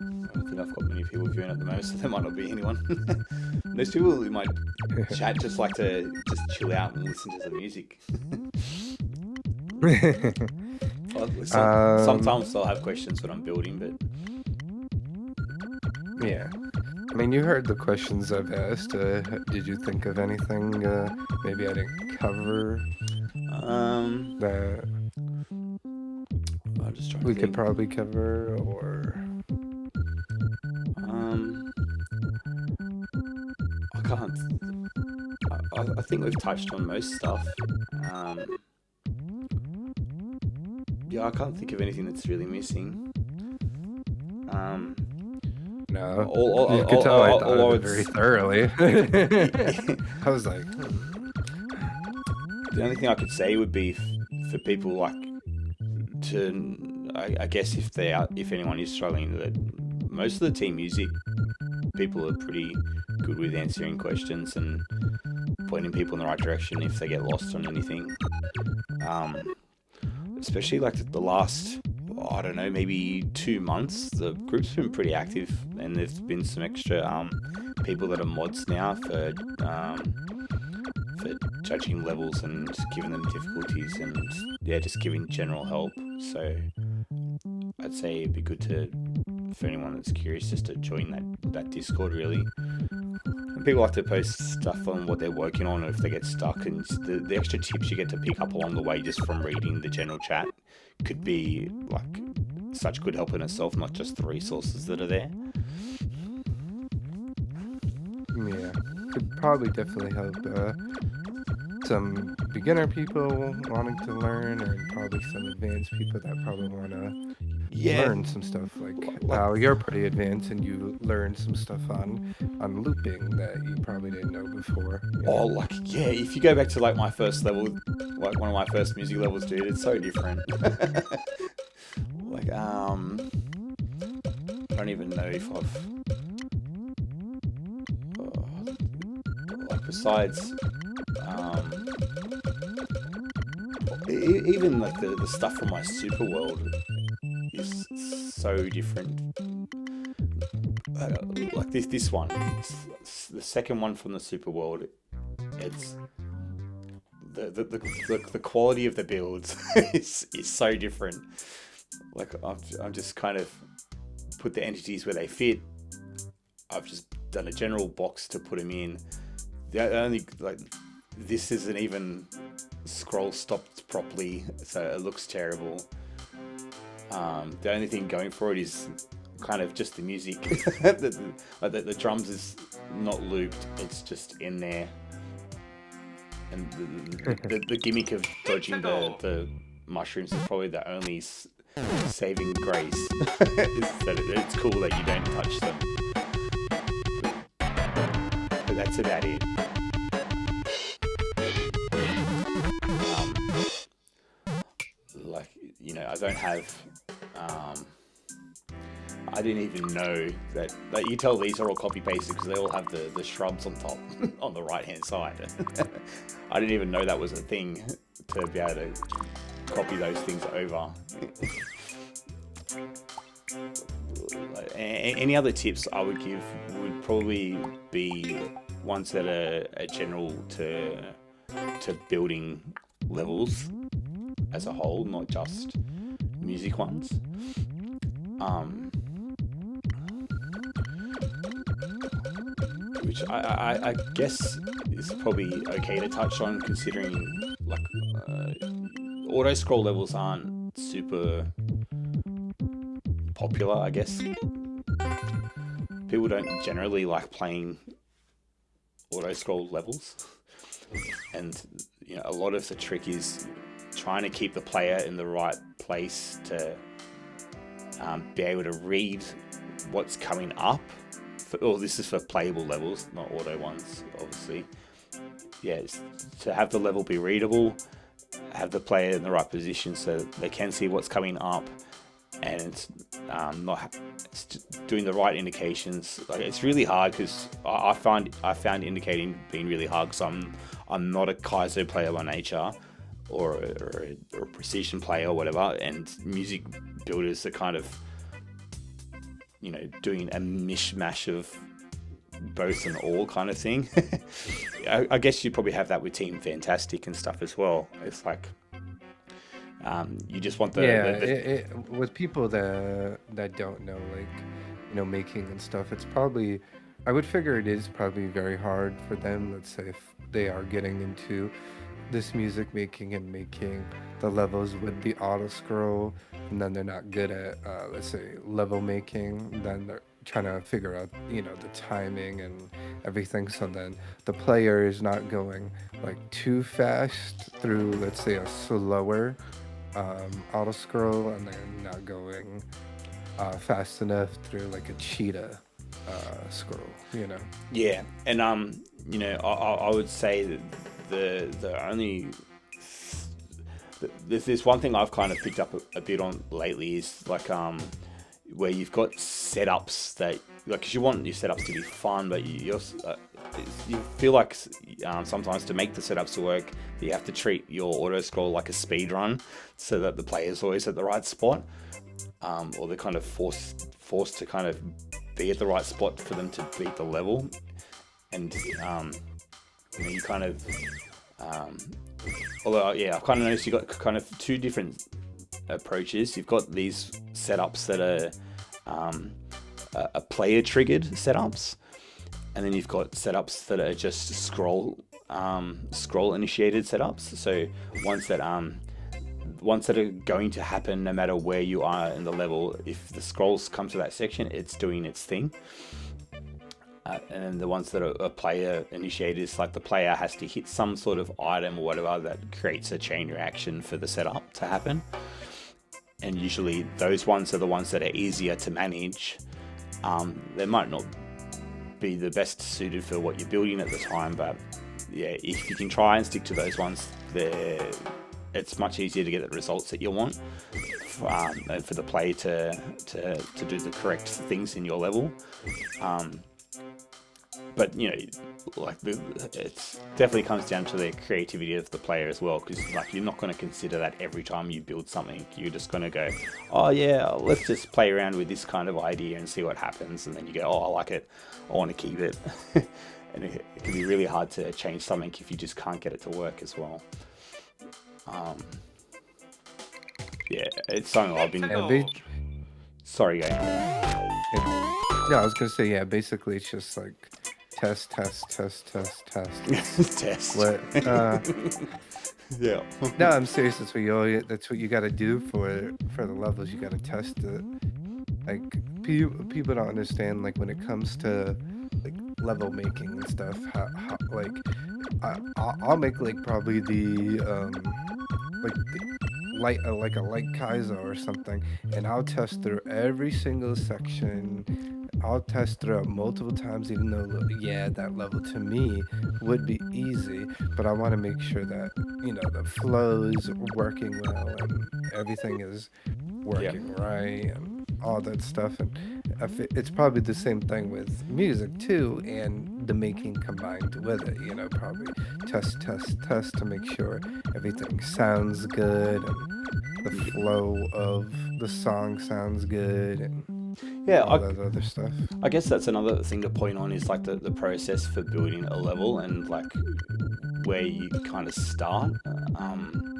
Speaker 2: I don't think I've got many people viewing at the moment, so there might not be anyone. Most people in my chat just like to just chill out and listen to some music. Sometimes they'll have questions when I'm building, but
Speaker 1: yeah. I mean, you heard the questions I've asked. Did you think of anything maybe I didn't cover that
Speaker 2: I'll just try to
Speaker 1: we
Speaker 2: think.
Speaker 1: could probably cover, or
Speaker 2: I can't. I think we've touched on most stuff. Yeah, I can't think of anything that's really missing.
Speaker 1: no?
Speaker 2: All
Speaker 1: You could tell I thought
Speaker 2: all
Speaker 1: of it very thoroughly. I was like,
Speaker 2: The only thing I could say would be for people like to, I guess if anyone is struggling, that most of the team music people are pretty good with answering questions and pointing people in the right direction if they get lost on anything. Especially like the last, I don't know, maybe 2 months, the group's been pretty active, and there's been some extra people that are mods now for judging levels and giving them difficulties, and yeah, just giving general help. So I'd say it'd be good for anyone that's curious just to join that Discord, really. And people like to post stuff on what they're working on, or if they get stuck, and the extra tips you get to pick up along the way just from reading the general chat could be like such good help in itself, not just the resources that are there.
Speaker 1: yeah, could probably definitely help some beginner people wanting to learn, or probably some advanced people that probably want to learn some stuff. Like you're pretty advanced, and you learned some stuff on looping that you probably didn't know before.
Speaker 2: Oh, like, yeah, if you go back to like my first level, like one of my first music levels, dude, it's so different. Like, I don't even know if I've like, besides even like the stuff from my super world is so different. Like this one, the second one from the super world, it's the quality of the builds is so different. Like I've just kind of put the entities where they fit. I've just done a general box to put them in. The only, like, this isn't even scroll stopped properly, so it looks terrible. The only thing going for it is kind of just the music. the drums is not looped, it's just in there. And the gimmick of dodging the mushrooms is probably the only saving grace. Is that it's cool that you don't touch them. But that's about it. Like, you know, I don't have I didn't even know that. Like, you tell these are all copy pasted because they all have the shrubs on top on the right hand side. I didn't even know that was a thing to be able to copy those things over. Any other tips I would give would probably be ones that are general to building levels as a whole, not just music ones. Which I guess is probably okay to touch on, considering like auto scroll levels aren't super popular. I guess people don't generally like playing auto scroll levels, and a lot of the trick is trying to keep the player in the right place to be able to read what's coming up. This is for playable levels, not auto ones, obviously. Yeah, to have the level be readable, have the player in the right position so they can see what's coming up, and it's doing the right indications. Like, it's really hard because I found indicating being really hard because I'm not a Kaizo player by nature, or a precision player or whatever, and music builders are kind of doing a mishmash of both and all kind of thing. I guess you probably have that with Team Fantastic and stuff as well. It's like you just want
Speaker 1: with people that don't know, like, making and stuff, it's probably, I would figure it is probably very hard for them. Let's say if they are getting into this music making and making the levels with the auto scroll, and then they're not good at let's say level making, then they're trying to figure out the timing and everything, so then the player is not going like too fast through, let's say, a slower auto scroll, and they're not going fast enough through like a cheetah scroll.
Speaker 2: Yeah, and I would say that the only there's one thing I've kind of picked up a bit on lately is like where you've got setups that, like, because you want your setups to be fun, but you feel like sometimes to make the setups to work, you have to treat your auto scroll like a speed run, so that the player's always at the right spot, or they're kind of forced to kind of be at the right spot for them to beat the level, and you kind of although I've kind of noticed you've got kind of two different approaches. You've got these setups that are player triggered setups, and then you've got setups that are just scroll initiated setups. So ones that are going to happen no matter where you are in the level. If the scrolls come to that section, it's doing its thing. And then the ones that are player initiated, it's like the player has to hit some sort of item or whatever that creates a chain reaction for the setup to happen. And usually those ones are the ones that are easier to manage. They might not be the best suited for what you're building at the time, but yeah, if you can try and stick to those ones, it's much easier to get the results that you want, and for the player to do the correct things in your level. But it definitely comes down to the creativity of the player as well, because like you're not going to consider that every time you build something. You're just going to go, oh yeah, let's just play around with this kind of idea and see what happens, and then you go, oh, I like it, I want to keep it. And it can be really hard to change something if you just can't get it to work as well. Yeah, it's something I've been. Sorry, guys.
Speaker 1: Yeah, I was gonna say, yeah. Basically, it's just like test.
Speaker 2: Test. Yeah.
Speaker 1: No, I'm serious. That's what you got to do for the levels. You got to test it. Like people don't understand, like, when it comes to like level making and stuff. How like I'll make like probably like a light Kaizo or something, and I'll test through every single section. I'll test through it multiple times, even though, yeah, that level to me would be easy, but I want to make sure that, the flow is working well and everything is working right and all that stuff. And it's probably the same thing with music too, and the making combined with it. Probably test to make sure everything sounds good and the flow of the song sounds good and
Speaker 2: Yeah,
Speaker 1: all that other stuff.
Speaker 2: I guess that's another thing to point on is like the process for building a level and like where you kind of start. I'm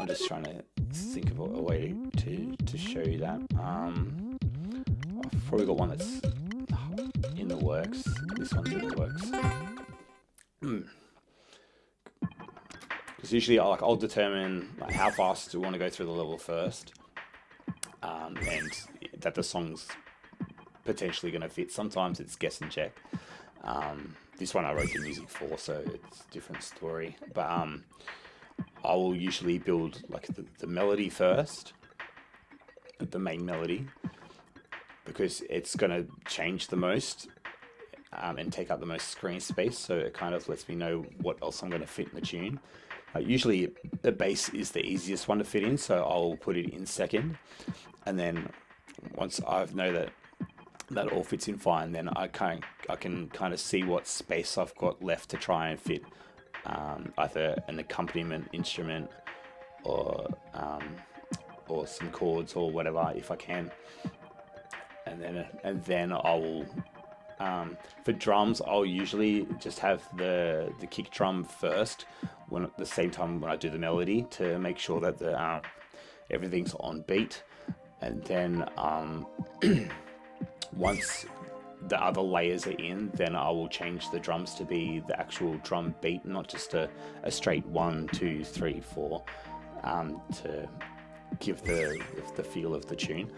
Speaker 2: just trying to think of a way to show you that. I've probably got one that's in the works. This one's in the works. Because usually I'll determine like how fast do I want to go through the level first, and that the song's potentially going to fit. Sometimes it's guess and check. This one I wrote the music for, so it's a different story. But I will usually build like the melody first, the main melody, because it's going to change the most and take up the most screen space. So it kind of lets me know what else I'm going to fit in the tune. Usually the bass is the easiest one to fit in, so I'll put it in second. And then once I know that all fits in fine, then I can kind of see what space I've got left to try and fit either an accompaniment instrument or some chords or whatever if I can. And then I will for drums I'll usually just have the kick drum first when at the same time when I do the melody to make sure that the everything's on beat. And then once the other layers are in, then I will change the drums to be the actual drum beat, not just a straight 1, 2, 3, 4, to give the feel of the tune.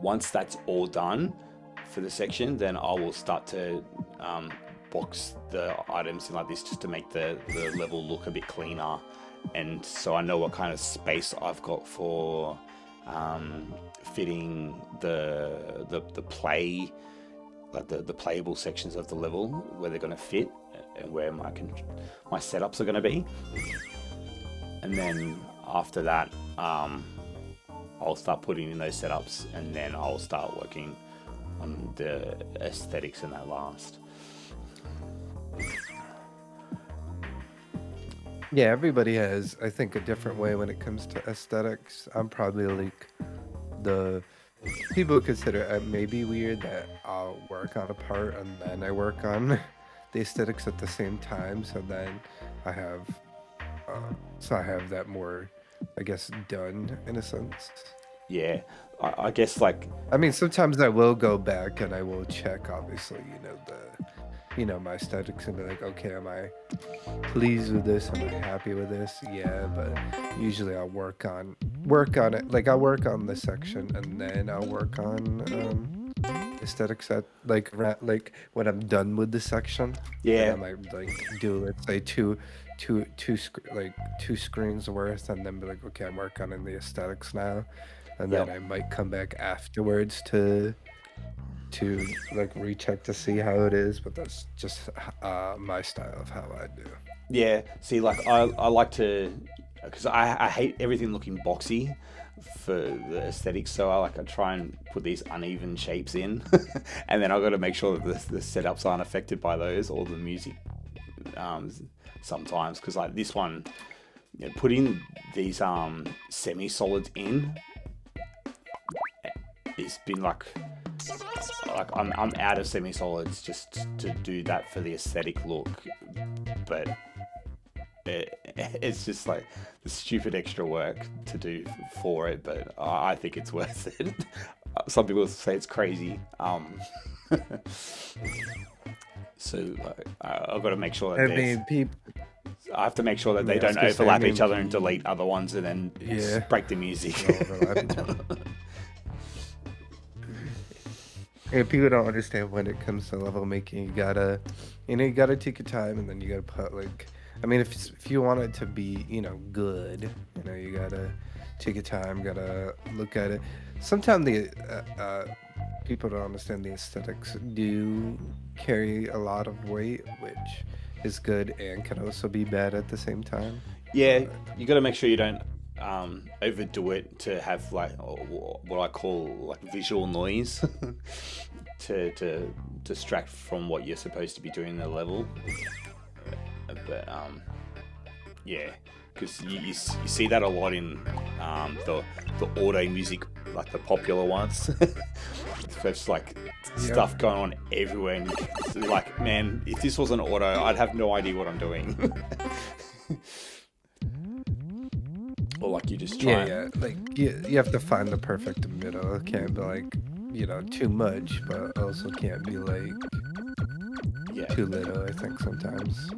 Speaker 2: Once that's all done for the section, then I will start to box the items in like this just to make the level look a bit cleaner, and so I know what kind of space I've got for fitting the play, like the playable sections of the level where they're going to fit and where my setups are going to be. And then after that I'll start putting in those setups, and then I'll start working on the aesthetics in that last.
Speaker 1: Yeah, everybody has, I think, a different way when it comes to aesthetics. I'm probably like the people consider it maybe weird that I'll work on a part and then I work on the aesthetics at the same time. So then I have, I have that more, I guess, done in a sense.
Speaker 2: Yeah, I guess like
Speaker 1: I mean, sometimes I will go back and I will check, obviously, my aesthetics and be like, okay, am I pleased with this? Am I happy with this? Yeah, but usually I'll work on it. Like I'll work on the section and then I'll work on aesthetics at like when I'm done with the section.
Speaker 2: Yeah.
Speaker 1: I might like do, let's say, two screens worth, and then be like, okay, I'm working on the aesthetics now, and then I might come back afterwards to like recheck to see how it is. But that's just my style of how I do.
Speaker 2: Yeah, see, like I like to, because I hate everything looking boxy for the aesthetics, so I try and put these uneven shapes in, and then I've got to make sure that the setups aren't affected by those or the music sometimes, because like this one, putting these semi-solids in, it's been like I'm out of semi-solids just to do that for the aesthetic look, but it's just like the stupid extra work to do for it, but I think it's worth it. Some people say it's crazy. So I've got to make sure that I have to make sure that they don't overlap each other and delete other ones and then break the music.
Speaker 1: And people don't understand when it comes to level making. You gotta take your time, and then you gotta put like, I mean, if you want it to be, good, you gotta take your time, gotta look at it. Sometimes the people don't understand the aesthetics do carry a lot of weight, which is good and can also be bad at the same time.
Speaker 2: Yeah, you got to make sure you don't overdo it to have like what I call like visual noise to distract from what you're supposed to be doing in the level. But yeah, because you see that a lot in the auto music, like the popular ones. It's like stuff going on everywhere, and it's like, man, if this wasn't auto, I'd have no idea what I'm doing. Or like you just try.
Speaker 1: Yeah. Like you have to find the perfect middle. It can't be like, too much, but also can't be like too little. I think sometimes.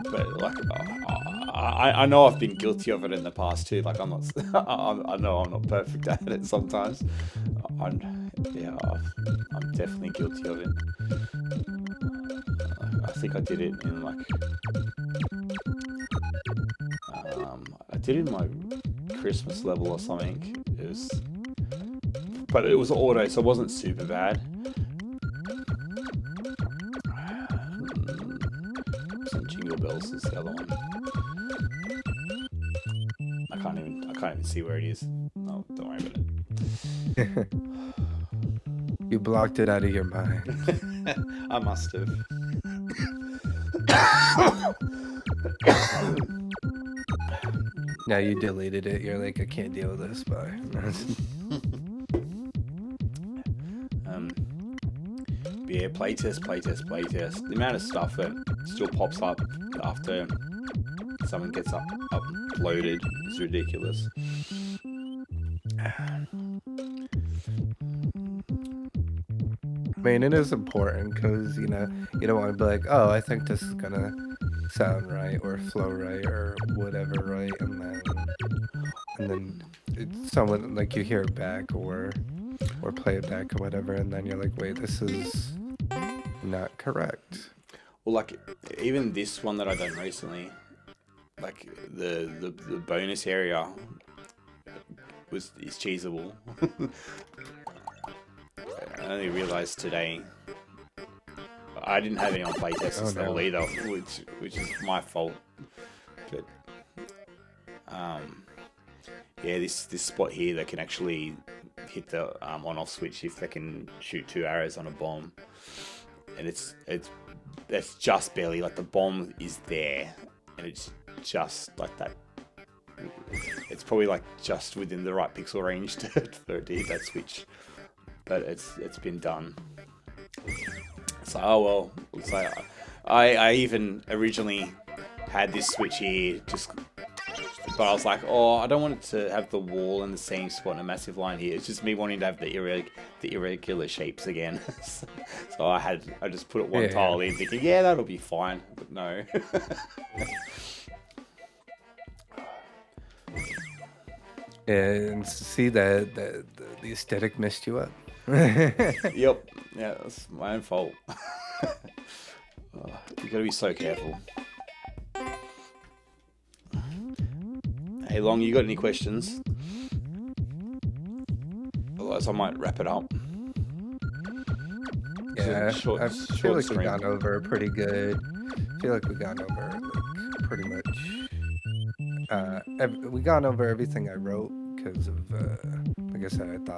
Speaker 2: But like, I know I've been guilty of it in the past too. Like I'm not, I know I'm not perfect at it sometimes. I'm definitely guilty of it. I think I did it in like, I did it in my Christmas level or something. But it was auto, so it wasn't super bad. Jingle Bells is the other one. I can't even see where it is. No, don't worry about it.
Speaker 1: You blocked it out of your mind.
Speaker 2: I must have.
Speaker 1: Now you deleted it. You're like, I can't deal with this. Bye.
Speaker 2: But yeah, playtest. The amount of stuff that still pops up after someone gets uploaded is ridiculous.
Speaker 1: I mean, it is important because, you don't want to be like, oh, I think this is going to sound right or flow right or whatever right, and then it's someone, like, you hear it back or play it back or whatever, and then you're like, wait, this is not correct.
Speaker 2: Well, like, even this one that I done recently, like, the bonus area is cheesable. I only realized today I didn't have any on playtest install either, which is my fault. But yeah, this spot here, they can actually hit the on-off switch if they can shoot 2 arrows on a bomb, and that's just barely, like, the bomb is there, and it's just like that. It's probably like just within the right pixel range for it to hit that switch. But it's been done. So, oh well. It's like, I even originally had this switch here, but I was like, oh, I don't want it to have the wall in the same spot and a massive line here. It's just me wanting to have the irregular shapes again. So I just put it one tile in, thinking, yeah, that'll be fine. But no.
Speaker 1: And see that the aesthetic messed you up.
Speaker 2: Yep. Yeah, that's my own fault. You gotta be so careful. Hey, Long, you got any questions? Otherwise, I might wrap it up.
Speaker 1: Yeah, I feel like we've gone over pretty good. I feel like we've gone over like, pretty much. We gone over everything I wrote because of, like I said,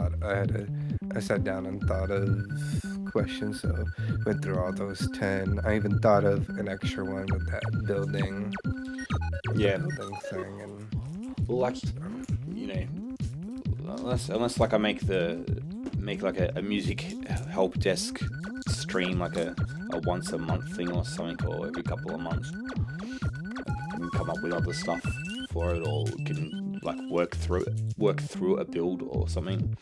Speaker 1: I sat down and thought of questions, so went through all those 10. I even thought of an extra one with that building.
Speaker 2: Yeah.
Speaker 1: Building thing, and
Speaker 2: well, like, unless like I make like a music help desk stream, like a once a month thing or something, or every couple of months. I can come up with other stuff for it, or can like work through a build or something.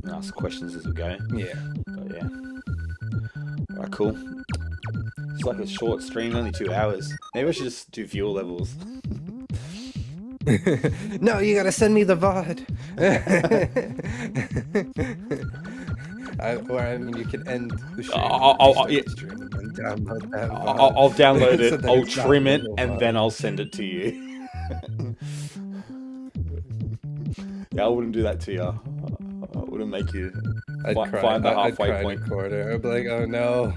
Speaker 2: And ask questions as we go.
Speaker 1: yeah.
Speaker 2: But yeah. Alright, cool. It's like a short stream, only 2 hours. Maybe I should just do viewer levels.
Speaker 1: No, you gotta send me the VOD. I mean, you can end the stream. Stream and then download that VOD.
Speaker 2: I'll download it,
Speaker 1: So
Speaker 2: I'll trim it, and then I'll send it to you. Yeah, I wouldn't do that to you. I wouldn't make you find the halfway point.
Speaker 1: Quarter. I'd be like, oh no.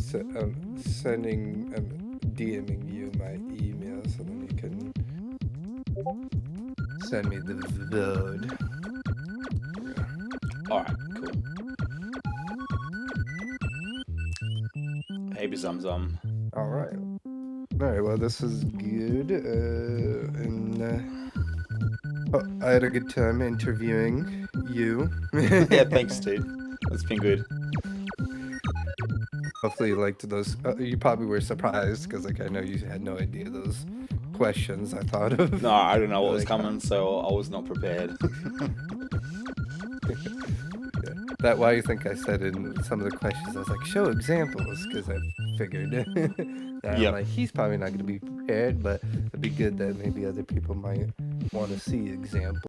Speaker 1: sending, DMing you my email so then you can send me the VOD.
Speaker 2: Alright, cool. Hey, Zamzam.
Speaker 1: Alright. Alright, well, this is good. I had a good time interviewing you.
Speaker 2: Yeah, thanks, dude. That's been good.
Speaker 1: Hopefully you liked those. You probably were surprised because, like, I know you had no idea those questions I thought of.
Speaker 2: No, I don't know what was
Speaker 1: Like,
Speaker 2: coming, so I was not prepared.
Speaker 1: that why you think I said in some of the questions I was like, show examples, because I figured that I'm
Speaker 2: Yep.
Speaker 1: like, he's probably not going to be prepared, but it'd be good that maybe other people might want to see examples.